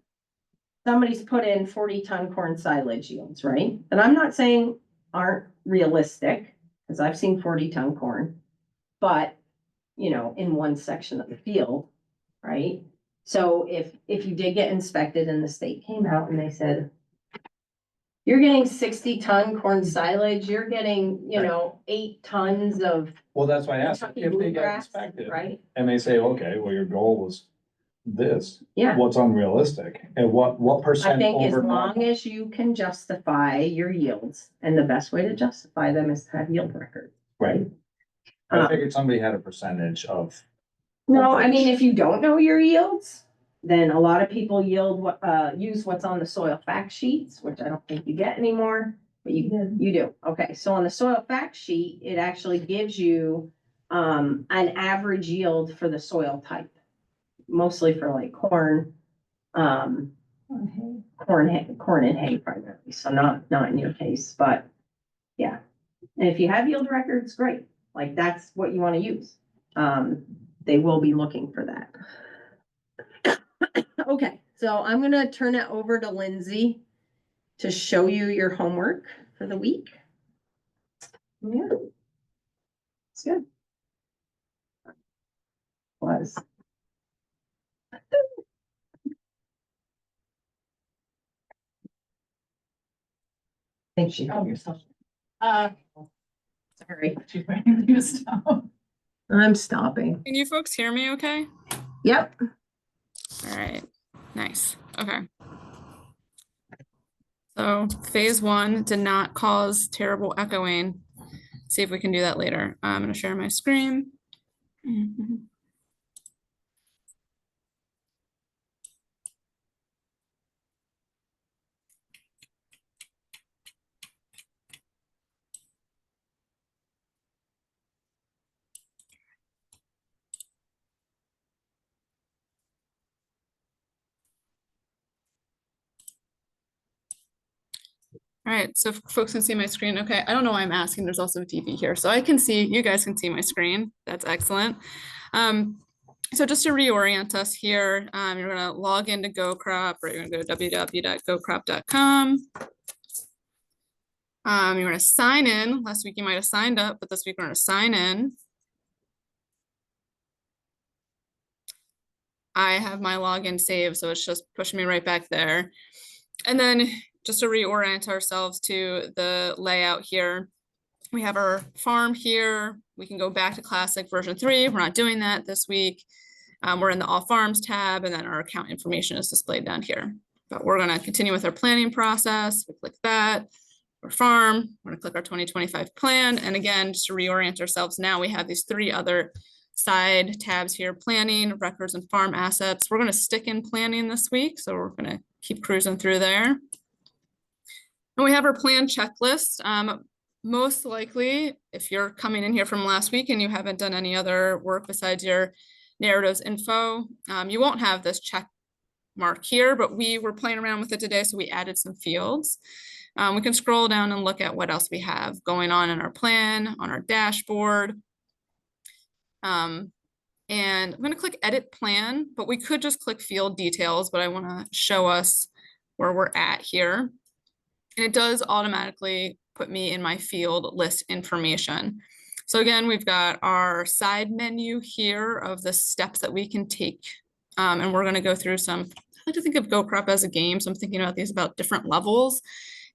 somebody's put in 40-ton corn silage yields, right? And I'm not saying aren't realistic, because I've seen 40-ton corn, but, you know, in one section of the field, right? So if you did get inspected and the state came out and they said, you're getting 60-ton corn silage, you're getting, you know, 8 tons of Well, that's why I asked, Kentucky if they get bluegrass, inspected, right? and they say, okay, well, your goal was this, Yeah. what's unrealistic, and what I percent think as over long normal? as you can justify your yields, and the best way to justify them is to have yield records. Right. I figured somebody had a percentage of. No, I mean, if you don't know your yields, Then a lot of people use what's on the soil fact sheets, which I don't think you get anymore, but you do. Okay, so on the soil fact sheet, it actually gives you an average yield for the soil type, mostly for like corn, corn and hay primarily. So not in your case, but yeah. And if you have yield records, great. Like that's what you want to use. They will be looking for that. Okay, so I'm gonna turn it over to Lindsay to show you your homework for the week. Yeah. It's good. Was. Thank you. Oh, yourself. Sorry. She's waiting for you to stop. I'm stopping. Can you folks hear me okay? Yep. All right, nice, okay. So phase one did not cause terrible echoing. See if we can do that later. I'm gonna share my screen. Mhm. All right, so folks can see my screen. Okay, I don't know why I'm asking. There's also a TV here, so I can see, you guys can see my screen. That's excellent. So just to reorient us here, you're gonna log into goCrop, or you're gonna go to www.gocrop.com. You're gonna sign in. Last week you might have signed up, but this week we're gonna sign in. I have my login saved, so it's just pushing me right back there. And then just to reorient ourselves to the layout here, we have our farm here. We can go back to classic version 3. We're not doing that this week. We're in the all farms tab, and then our account information is displayed down here. But we're gonna continue with our planning process. We click that, our farm, we're gonna click our 2025 plan. And again, just to reorient ourselves, now we have these 3 other side tabs here: planning, records, and farm assets. We're gonna stick in planning this week, so we're gonna keep cruising through there. And we have our plan checklist. Most likely, if you're coming in here from last week and you haven't done any other work besides your narratives info, you won't have this check mark here, but we were playing around with it today, so we added some fields. We can scroll down and look at what else we have going on in our plan, on our dashboard. And I'm going to click edit plan, but we could just click field details, but I want to show us where we're at here. And it does automatically put me in my field list information. So again, we've got our side menu here of the steps that we can take. And we're going to go through some. I like to think of goCrop as a game, so I'm thinking about these about different levels.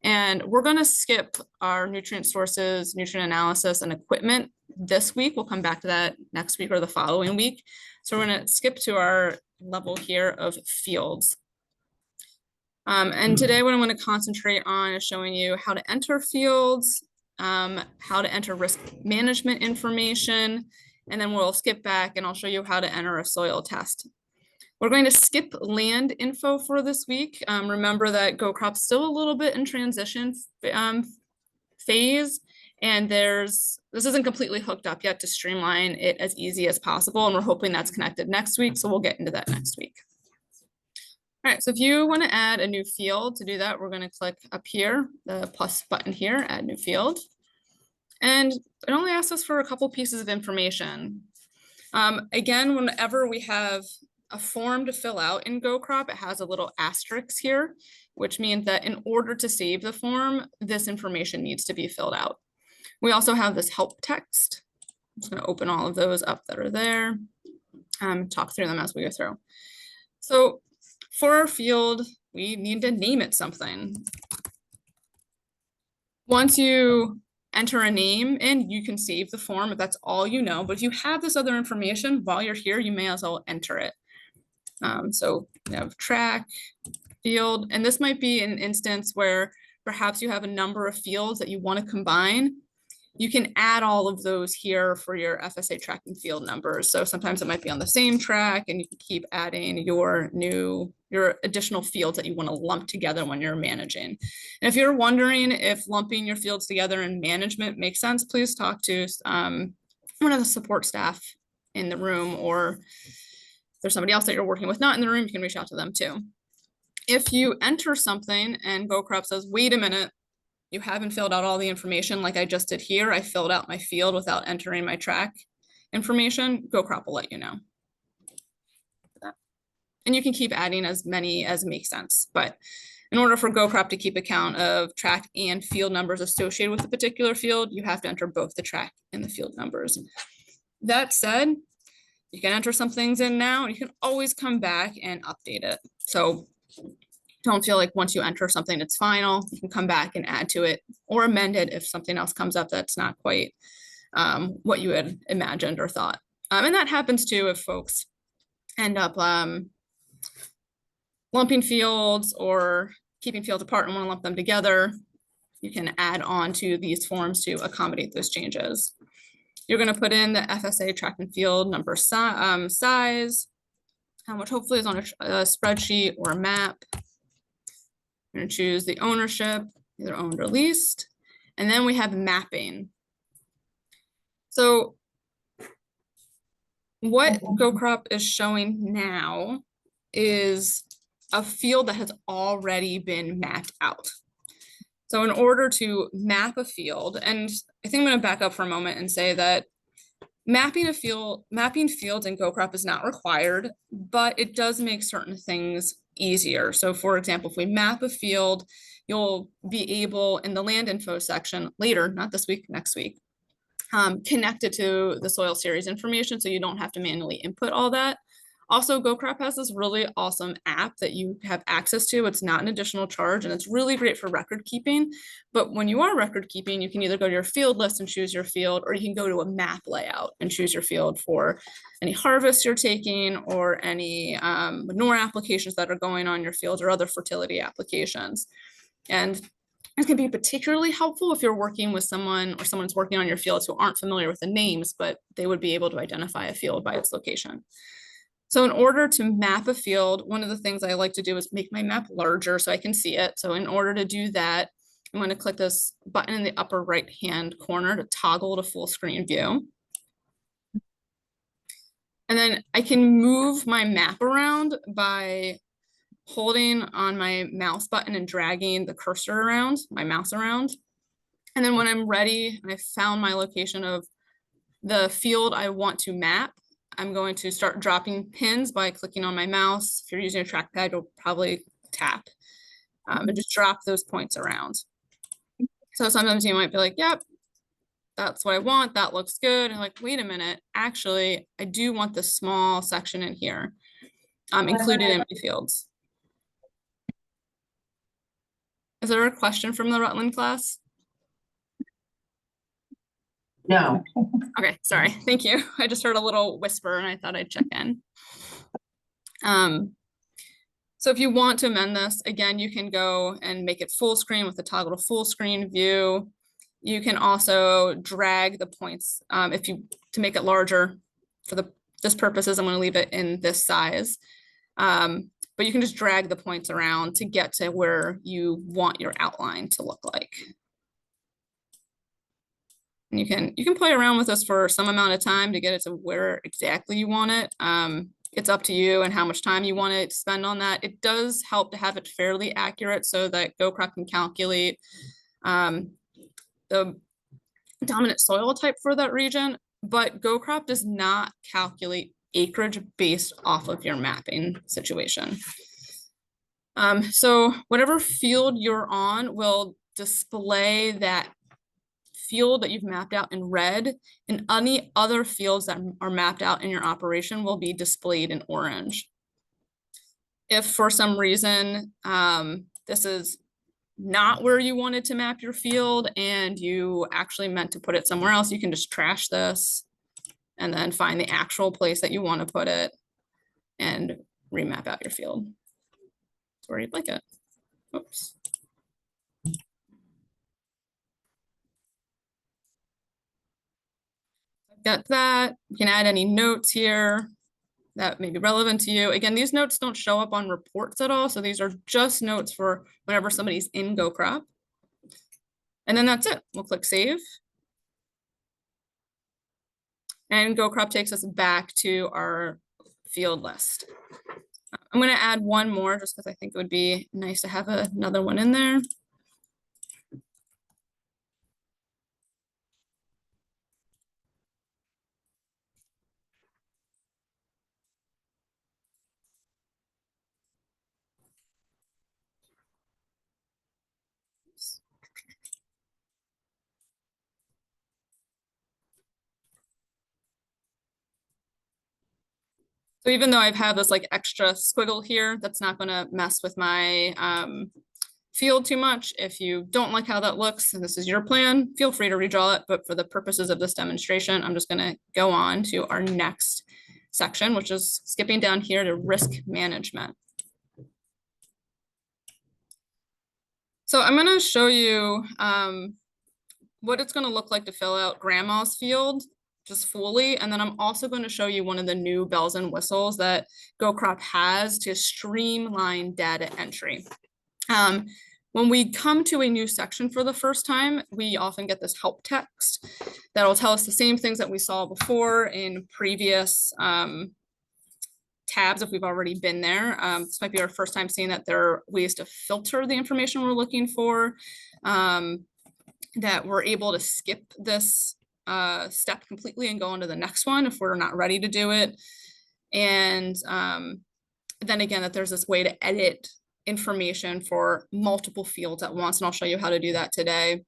And we're going to skip our nutrient sources, nutrient analysis, and equipment this week. We'll come back to that next week or the following week. So we're going to skip to our level here of fields. And today what I'm going to concentrate on is showing you how to enter fields, how to enter risk management information, and then we'll skip back and I'll show you how to enter a soil test. We're going to skip land info for this week. Remember that goCrop's still a little bit in transition phase, and this isn't completely hooked up yet to streamline it as easy as possible, and we're hoping that's connected next week, so we'll get into that next week. All right, so if you want to add a new field, to do that, we're going to click up here, the plus button here, add new field. And it only asks us for a couple pieces of information. Again, whenever we have a form to fill out in goCrop, it has a little asterisk here, which means that in order to save the form, this information needs to be filled out. We also have this help text. I'm just going to open all of those up that are there, talk through them as we go through. So for our field, we need to name it something. Once you enter a name in, you can save the form if that's all you know, but if you have this other information while you're here, you may as well enter it. So you have track, field, and this might be an instance where perhaps you have a number of fields that you want to combine. you can add all of those here for your FSA track and field numbers. So sometimes it might be on the same track and you can keep adding your additional fields that you want to lump together when you're managing. And if you're wondering if lumping your fields together in management makes sense, please talk to one of the support staff in the room, or if there's somebody else that you're working with not in the room, you can reach out to them too. If you enter something and goCrop says, wait a minute, you haven't filled out all the information like I just did here. I filled out my field without entering my track information, goCrop will let you know. And you can keep adding as many as makes sense. But in order for goCrop to keep account of track and field numbers associated with a particular field, you have to enter both the track and the field numbers. That said, you can enter some things in now, and you can always come back and update it. So don't feel like once you enter something, it's final. You can come back and add to it or amend it if something else comes up that's not quite what you had imagined or thought. And that happens too if folks end up lumping fields or keeping fields apart and want to lump them together. You can add on to these forms to accommodate those changes. You're going to put in the FSA track and field number size, which hopefully is on a spreadsheet or a map. You're going to choose the ownership, either owned or leased. And then we have mapping. So what goCrop is showing now is a field that has already been mapped out. So in order to map a field, and I think I'm going to back up for a moment and say that mapping fields in goCrop is not required, but it does make certain things easier. So for example, if we map a field, you'll be able in the land info section later, not this week, next week, connect it to the soil series information so you don't have to manually input all that. Also, goCrop has this really awesome app that you have access to. It's not an additional charge and it's really great for record keeping. But when you are record keeping, you can either go to your field list and choose your field, or you can go to a map layout and choose your field for any harvest you're taking or any manure applications that are going on your field or other fertility applications. And it can be particularly helpful if you're working with someone or someone's working on your fields who aren't familiar with the names, but they would be able to identify a field by its location. So in order to map a field, one of the things I like to do is make my map larger so I can see it. So in order to do that, I'm going to click this button in the upper right-hand corner to toggle to full screen view. And then I can move my map around by holding on my mouse button and dragging the cursor around, my mouse around. And then when I'm ready and I found my location of the field I want to map, I'm going to start dropping pins by clicking on my mouse. If you're using a trackpad, you'll probably tap and just drop those points around. So sometimes you might be like, yep, that's what I want. That looks good. And like, wait a minute, actually, I do want this small section in here included in my fields. Is there a question from the Rutland class? No. Okay, sorry, thank you. I just heard a little whisper and I thought I'd check in. So if you want to amend this, again, you can go and make it full screen with the toggle to full screen view. You can also drag the points to make it larger. For this purposes, I'm going to leave it in this size. But you can just drag the points around to get to where you want your outline to look like. And you can play around with this for some amount of time to get it to where exactly you want it. It's up to you and how much time you want to spend on that. It does help to have it fairly accurate so that goCrop can calculate the dominant soil type for that region, but goCrop does not calculate acreage based off of your mapping situation. So whatever field you're on will display that field that you've mapped out in red, and any other fields that are mapped out in your operation will be displayed in orange. If for some reason this is not where you wanted to map your field and you actually meant to put it somewhere else, you can just trash this and then find the actual place that you want to put it and remap out your field where you'd like it. Oops. got that. You can add any notes here that may be relevant to you. Again, these notes don't show up on reports at all, so these are just notes for whenever somebody's in goCrop. And then that's it. We'll click save. And goCrop takes us back to our field list. I'm going to add one more just because I think it would be nice to have another one in there. So even though I've had this like extra squiggle here, that's not going to mess with my field too much. If you don't like how that looks and this is your plan, feel free to redraw it. But for the purposes of this demonstration, I'm just going to go on to our next section, which is skipping down here to risk management. So I'm going to show you what it's going to look like to fill out grandma's field just fully. And then I'm also going to show you one of the new bells and whistles that goCrop has to streamline data entry. When we come to a new section for the first time, we often get this help text that'll tell us the same things that we saw before in previous tabs if we've already been there. This might be our first time seeing that there are ways to filter the information we're looking for, that we're able to skip this step completely and go on to the next one if we're not ready to do it. And then again, that there's this way to edit information for multiple fields at once, and I'll show you how to do that today.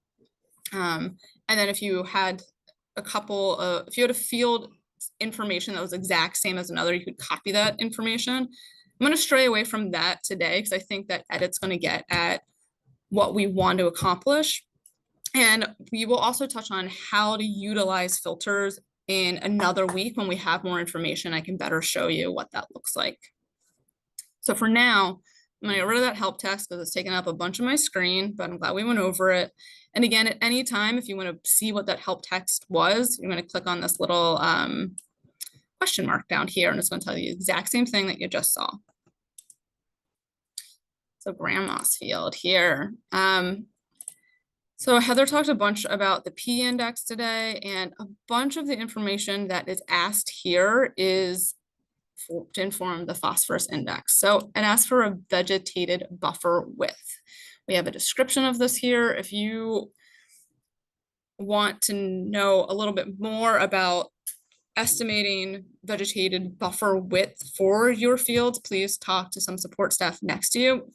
And then if you had if you had a field information that was exact same as another, you could copy that information. I'm going to stray away from that today because I think that edit's going to get at what we want to accomplish. And we will also touch on how to utilize filters in another week when we have more information. I can better show you what that looks like. So for now, I'm going to get rid of that help text because it's taking up a bunch of my screen, but I'm glad we went over it. And again, at any time, if you want to see what that help text was, you're going to click on this little question mark down here, and it's going to tell you the exact same thing that you just saw. So grandma's field here. So Heather talked a bunch about the P index today, and a bunch of the information that is asked here is to inform the phosphorus index. So it asks for a vegetated buffer width. We have a description of this here. If you want to know a little bit more about estimating vegetated buffer width for your fields, please talk to some support staff next to you.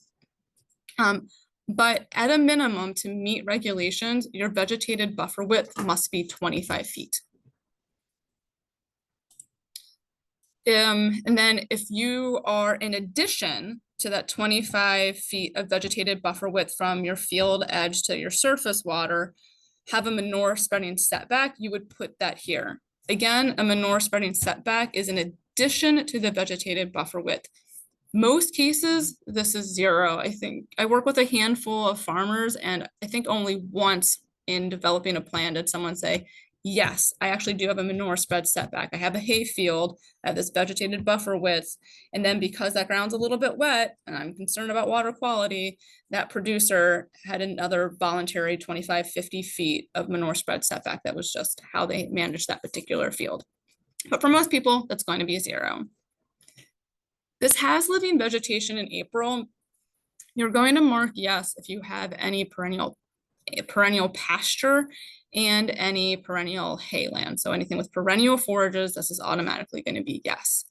But at a minimum, to meet regulations, your vegetated buffer width must be 25 feet. And then if you are, in addition to that 25 feet of vegetated buffer width from your field edge to your surface water, have a manure spreading setback, you would put that here. Again, a manure spreading setback is in addition to the vegetated buffer width. Most cases, this is 0. I think I work with a handful of farmers, and I think only once in developing a plan did someone say, yes, I actually do have a manure spread setback. I have a hay field, I have this vegetated buffer width. And then because that ground's a little bit wet and I'm concerned about water quality, that producer had another voluntary 25, 50 feet of manure spread setback. That was just how they managed that particular field. But for most people, that's going to be 0. This has living vegetation in April. You're going to mark yes if you have any perennial pasture and any perennial hayland. So anything with perennial forages, this is automatically going to be yes.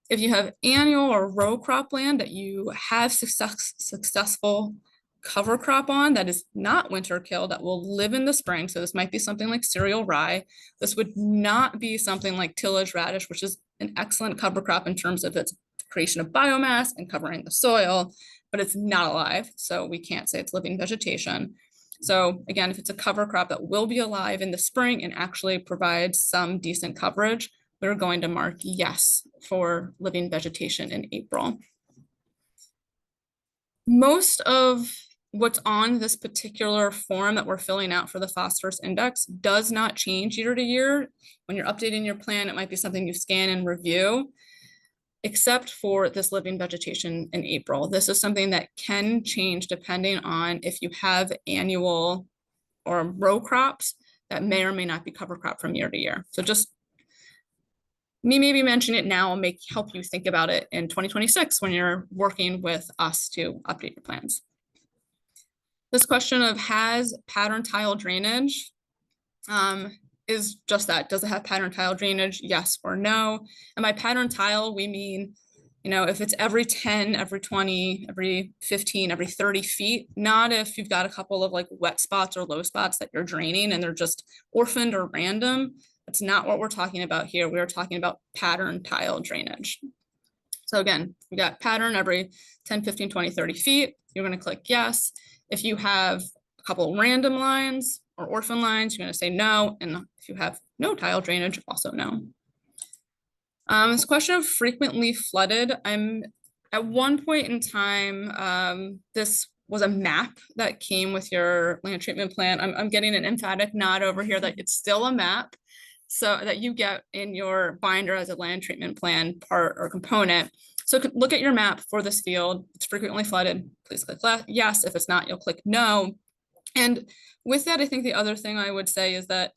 If you have annual or row crop land that you have successful cover crop on that is not winter kill, that will live in the spring, so this might be something like cereal rye. This would not be something like tillage radish, which is an excellent cover crop in terms of its creation of biomass and covering the soil, but it's not alive, so we can't say it's living vegetation. So again, if it's a cover crop that will be alive in the spring and actually provide some decent coverage, we're going to mark yes for living vegetation in April. Most of what's on this particular form that we're filling out for the phosphorus index does not change year to year. When you're updating your plan, it might be something you scan and review, except for this living vegetation in April. This is something that can change depending on if you have annual or row crops that may or may not be cover crop from year to year. So just me maybe mention it now and help you think about it in 2026 when you're working with us to update your plans. This question of has pattern tile drainage is just that. Does it have pattern tile drainage? Yes or no. And by pattern tile, we mean, you know, if it's every 10, every 20, every 15, every 30 feet, not if you've got a couple of like wet spots or low spots that you're draining and they're just orphaned or random. That's not what we're talking about here. We are talking about pattern tile drainage. So again, we got pattern every 10, 15, 20, 30 feet. You're going to click yes. If you have a couple random lines or orphan lines, you're going to say no. And if you have no tile drainage, also no. This question of frequently flooded, I'm at one point in time, this was a map that came with your land treatment plan. I'm getting an emphatic nod over here that it's still a map, so that you get in your binder as a land treatment plan part or component. So look at your map for this field. It's frequently flooded. Please click yes. If it's not, you'll click no. And with that, I think the other thing I would say is that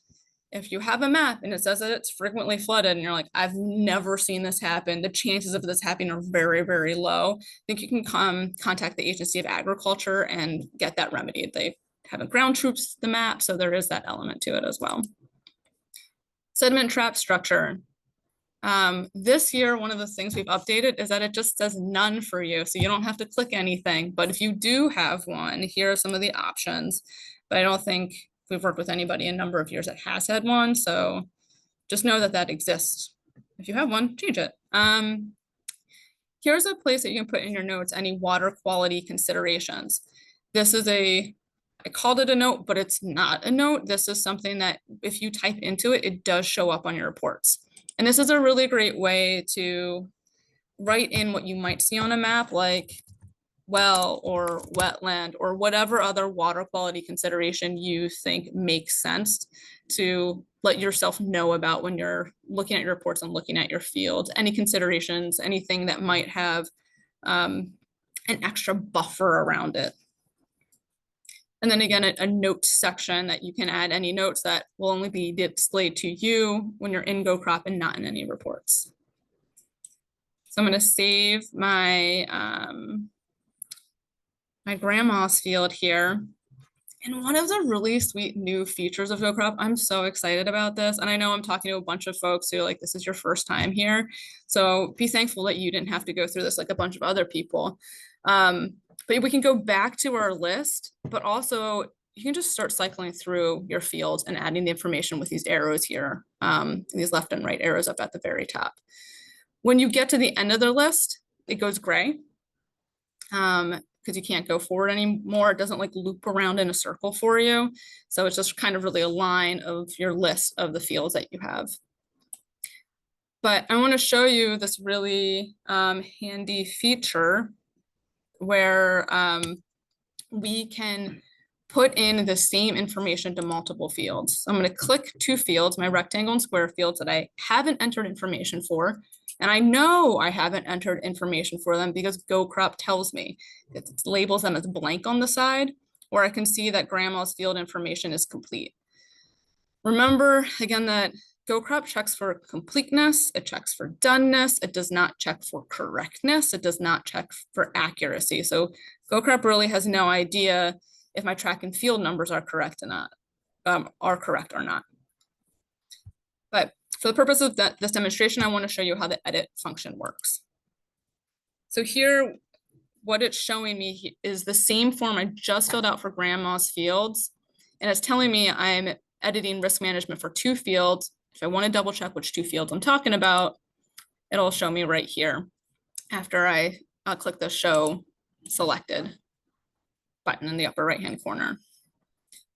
if you have a map and it says that it's frequently flooded and you're like, I've never seen this happen, the chances of this happening are very, very low. I think you can contact the Agency of Agriculture and get that remedied. They haven't ground troops the map, so there is that element to it as well. Sediment trap structure. This year, one of the things we've updated is that it just says none for you. So you don't have to click anything, but if you do have one, here are some of the options. But I don't think we've worked with anybody in a number of years that has had one. So just know that that exists. If you have one, change it. Here's a place that you can put in your notes any water quality considerations. This is I called it a note, but it's not a note. This is something that if you type into it, it does show up on your reports. And this is a really great way to write in what you might see on a map, like well or wetland or whatever other water quality consideration you think makes sense to let yourself know about when you're looking at your reports and looking at your field. Any considerations, anything that might have an extra buffer around it. And then again, a notes section that you can add any notes that will only be displayed to you when you're in goCrop and not in any reports. So I'm going to save my my grandma's field here. And one of the really sweet new features of goCrop, I'm so excited about this. And I know I'm talking to a bunch of folks who like, this is your first time here. So be thankful that you didn't have to go through this like a bunch of other people. But we can go back to our list, but also you can just start cycling through your fields and adding the information with these arrows here, these left and right arrows up at the very top. When you get to the end of the list, it goes gray because you can't go forward anymore. It doesn't like loop around in a circle for you. So it's just kind of really a line of your list of the fields that you have. But I want to show you this really handy feature where we can put in the same information to multiple fields. So I'm going to click two fields, my rectangle and square fields that I haven't entered information for. And I know I haven't entered information for them because goCrop tells me. It labels them as blank on the side, or I can see that grandma's field information is complete. Remember, again, that goCrop checks for completeness, it checks for doneness, it does not check for correctness, it does not check for accuracy. So goCrop really has no idea if my track and field numbers are correct or not, or not. But for the purpose of this demonstration, I want to show you how the edit function works. So here, what it's showing me is the same form I just filled out for grandma's fields, and it's telling me I'm editing risk management for two fields. If I want to double check which two fields I'm talking about, it'll show me right here after I'll click the show selected button in the upper right hand corner.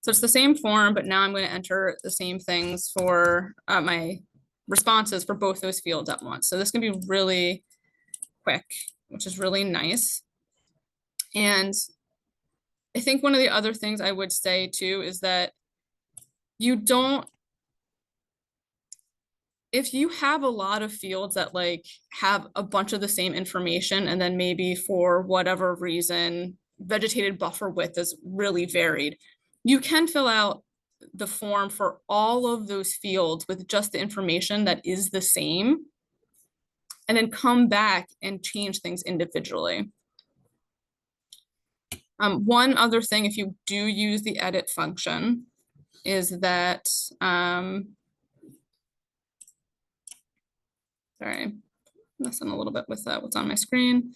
So it's the same form, but now I'm going to enter the same things for my responses for both those fields at once. So this can be really quick, which is really nice. And I think one of the other things I would say too is that you don't, if you have a lot of fields that like have a bunch of the same information, and then maybe for whatever reason, vegetated buffer width is really varied, you can fill out the form for all of those fields with just the information that is the same, and then come back and change things individually. One other thing, if you do use the edit function, is that, sorry, messing a little bit with what's on my screen.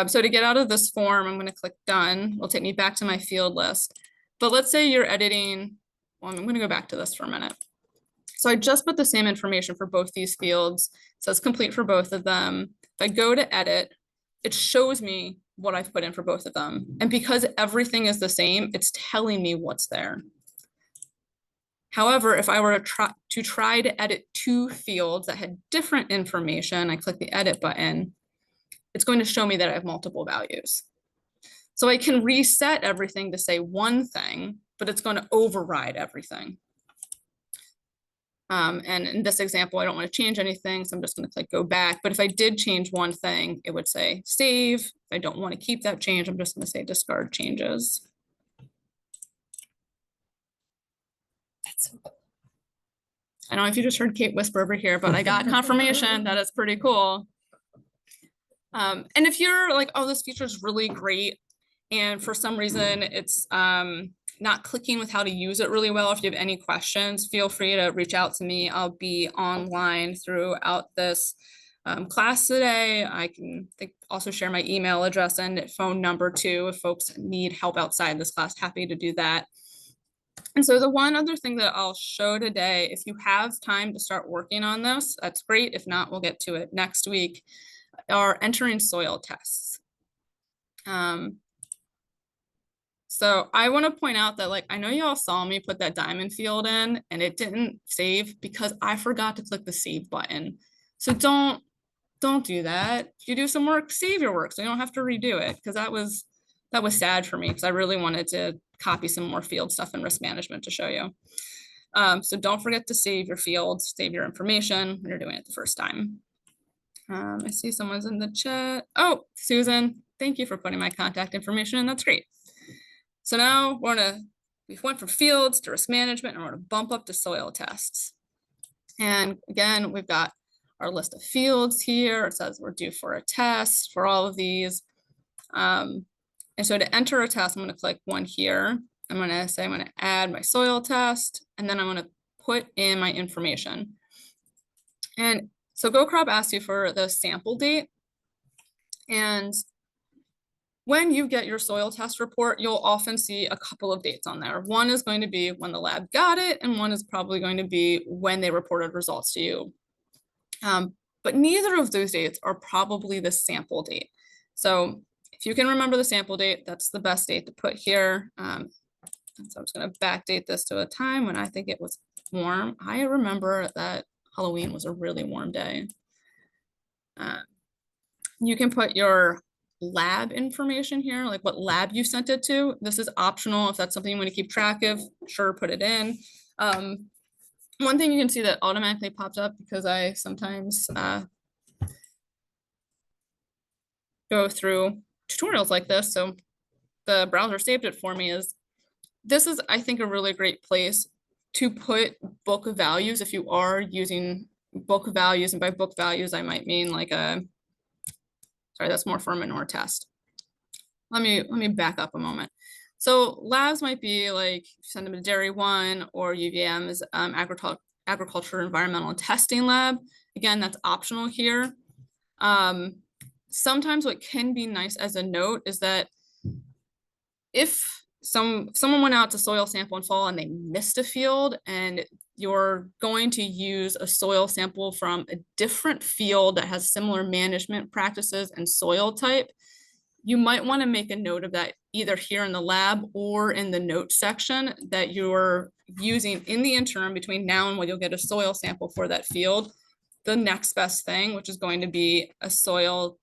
So to get out of this form, I'm going to click done. It'll take me back to my field list. But let's say you're editing, well, I'm going to go back to this for a minute. So I just put the same information for both these fields. It says complete for both of them. If I go to edit, it shows me what I've put in for both of them. And because everything is the same, it's telling me what's there. However, if I were to try to edit two fields that had different information, I click the edit button, it's going to show me that I have multiple values. So I can reset everything to say one thing, but it's going to override everything. And in this example, I don't want to change anything, so I'm just going to click go back. But if I did change one thing, it would say save. If I don't want to keep that change, I'm just going to say discard changes. That's so cool. I don't know if you just heard Kate whisper over here, but I got confirmation that it's pretty cool. And if you're like, oh, this feature is really great, and for some reason it's not clicking with how to use it really well, if you have any questions, feel free to reach out to me. I'll be online throughout this class today. I can also share my email address and phone number too, if folks need help outside this class, happy to do that. And so the one other thing that I'll show today, if you have time to start working on this, that's great. If not, we'll get to it next week, are entering soil tests. So I want to point out that, like, I know you all saw me put that diamond field in and it didn't save because I forgot to click the save button. So don't do that. If you do some work, save your work so you don't have to redo it, because that was sad for me because I really wanted to copy some more field stuff in risk management to show you. So don't forget to save your fields, save your information when you're doing it the first time. I see someone's in the chat. Oh, Susan, thank you for putting my contact information in. That's great. So now we've went from fields to risk management, and we're going to bump up to soil tests. And again, we've got our list of fields here. It says we're due for a test for all of these. And so to enter a test, I'm going to click one here. I'm going to say I'm going to add my soil test, and then I'm going to put in my information. And so goCrop asks you for the sample date. And when you get your soil test report, you'll often see a couple of dates on there. One is going to be when the lab got it, and one is probably going to be when they reported results to you. But neither of those dates are probably the sample date. So if you can remember the sample date, that's the best date to put here. So I'm just going to backdate this to a time when I think it was warm. I remember that Halloween was a really warm day. You can put your lab information here, like what lab you sent it to. This is optional. If that's something you want to keep track of, sure, put it in. One thing you can see that automatically pops up, because I sometimes go through tutorials like this, so the browser saved it for me, is this is, I think, a really great place to put book values if you are using book values. And by book values, I might mean like sorry, that's more for a manure test. Let me back up a moment. So labs might be like send them to Dairy 1 or UVM's Agriculture Environmental and Testing Lab. Again, that's optional here. Sometimes what can be nice as a note is that if someone went out to soil sample in fall and they missed a field, and you're going to use a soil sample from a different field that has similar management practices and soil type, you might want to make a note of that either here in the lab or in the notes section that you're using in the interim between now and when you'll get a soil sample for that field, the next best thing, which is going to be a soil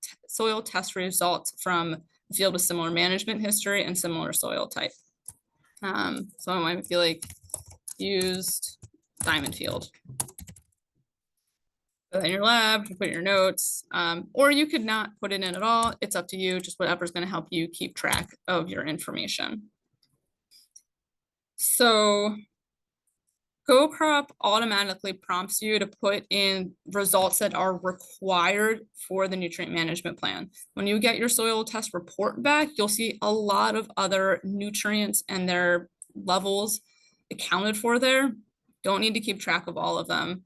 test results from field with similar management history and similar soil type. So I might feel like used diamond field. In your lab, you put in your notes, or you could not put it in at all. It's up to you, just whatever's going to help you keep track of your information. So goCrop automatically prompts you to put in results that are required for the nutrient management plan. When you get your soil test report back, you'll see a lot of other nutrients and their levels accounted for there. Don't need to keep track of all of them.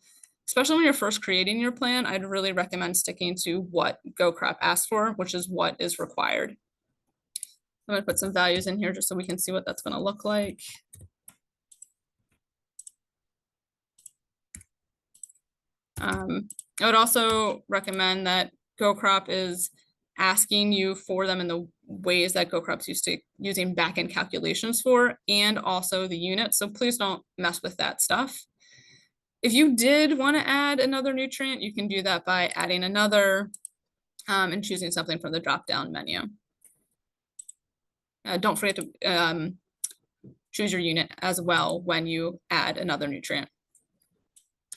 Especially when you're first creating your plan, I'd really recommend sticking to what goCrop asks for, which is what is required. I'm going to put some values in here just so we can see what that's going to look like. I would also recommend that goCrop is asking you for them in the ways that goCrop's used to using backend calculations for, and also the unit. So please don't mess with that stuff. If you did want to add another nutrient, you can do that by adding another and choosing something from the drop-down menu. Don't forget to choose your unit as well when you add another nutrient.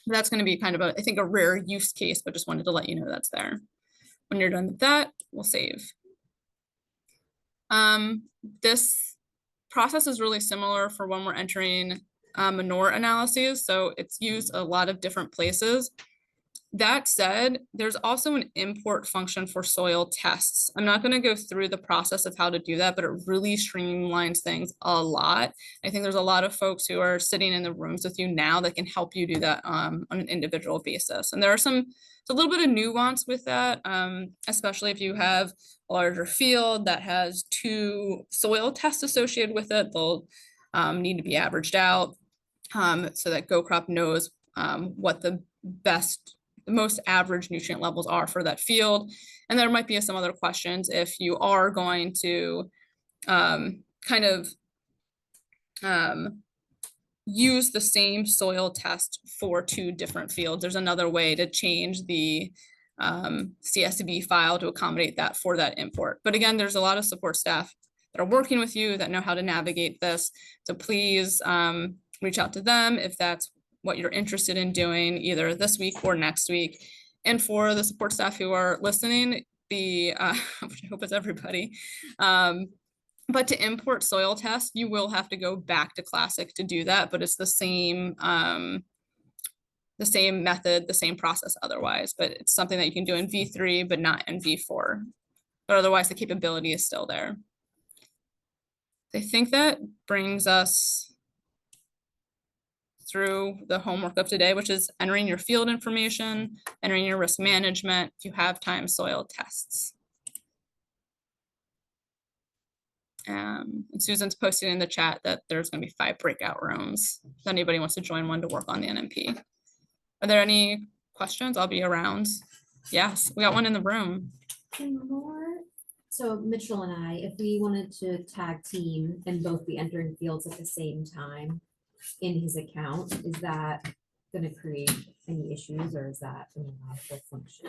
That's going to be kind of I think a rare use case, but just wanted to let you know that's there. When you're done with that, we'll save. This process is really similar for when we're entering manure analyses, so it's used a lot of different places. That said, there's also an import function for soil tests. I'm not going to go through the process of how to do that, but it really streamlines things a lot. I think there's a lot of folks who are sitting in the rooms with you now that can help you do that on an individual basis. And there are it's a little bit of nuance with that, especially if you have a larger field that has 2 soil tests associated with it. They'll need to be averaged out so that goCrop knows what the most average nutrient levels are for that field. And there might be some other questions if you are going to kind of use the same soil test for 2 different fields. There's another way to change the CSV file to accommodate that for that import. But again, there's a lot of support staff that are working with you that know how to navigate this. So please reach out to them if that's what you're interested in doing either this week or next week. And for the support staff who are listening, which I hope it's everybody, but to import soil tests, you will have to go back to Classic to do that, but it's the same method, the same process otherwise, but it's something that you can do in V3, but not in V4. But otherwise the capability is still there. I think that brings us through the homework of today, which is entering your field information, entering your risk management, if you have time, soil tests. And Susan's posted in the chat that there's going to be 5 breakout rooms. If anybody wants to join one to work on the NMP. Are there any questions? I'll be around. Yes, we got one in the room. So Mitchell and I, if we wanted to tag team and both be entering fields at the same time in his account, is that going to create any issues, or is that an allowable function?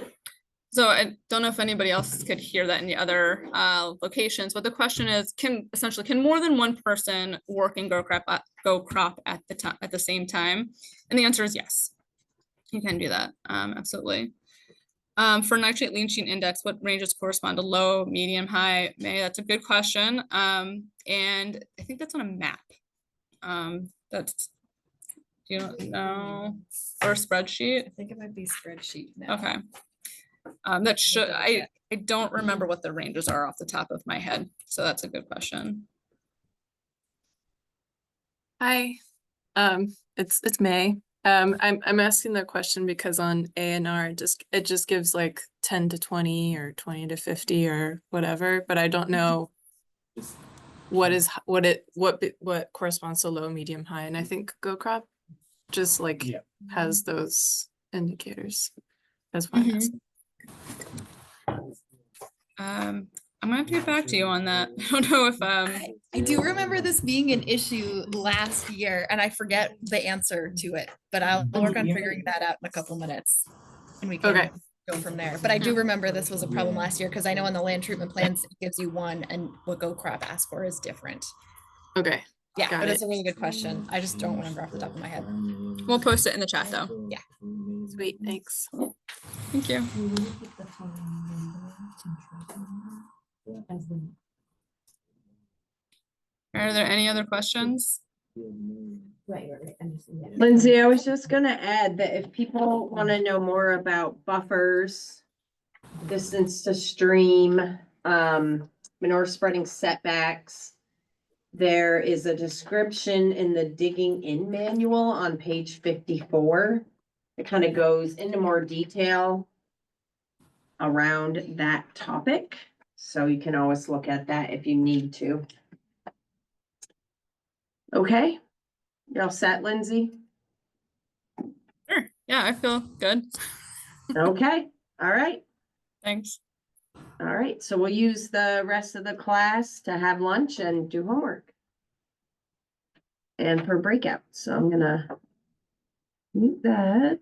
So I don't know if anybody else could hear that in the other locations, but the question is, can more than one person work in goCrop at the same time? And the answer is yes, you can do that, absolutely. For nitrate leaching index, what ranges correspond to low, medium, high? That's a good question. And I think that's on a map. That's, you don't know, or a spreadsheet? I think it might be spreadsheet now. Okay. That should, I don't remember what the ranges are off the top of my head. So that's a good question. Hi, it's May. I'm asking that question because on A&R it just gives like 10 to 20 or 20 to 50 or whatever, but I don't know what corresponds to low, medium, high, and I think goCrop just like has those indicators. That's why I'm asking. I'm gonna have to get back to you on that. I don't know if I do remember this being an issue last year, and I forget the answer to it, but I'll work on figuring that out in a couple minutes. And we can Okay. go from there. But I do remember this was a problem last year because I know on the land treatment plans, it gives you one and what GoCrop asks for is different. Okay, Yeah, Got but it. it's a really good question. I just don't remember off the top of my head. We'll post it in the chat though. sweet, thanks. Thank you. We want to keep the phone number and tracking number as the Are there any other questions? right. I'm just, yeah. Lindsay, I was just gonna add that if people wanna know more about buffers, distance to stream, manure spreading setbacks, there is a description in the digging in manual on page 54. It kind of goes into more detail around that topic. So you can always look at that if you need to. Okay, you're all set, Lindsay? Sure. Yeah, I feel good. Okay, all right. Thanks. All right, so we'll use the rest of the class to have lunch and do homework. And for breakout, so I'm gonna mute that.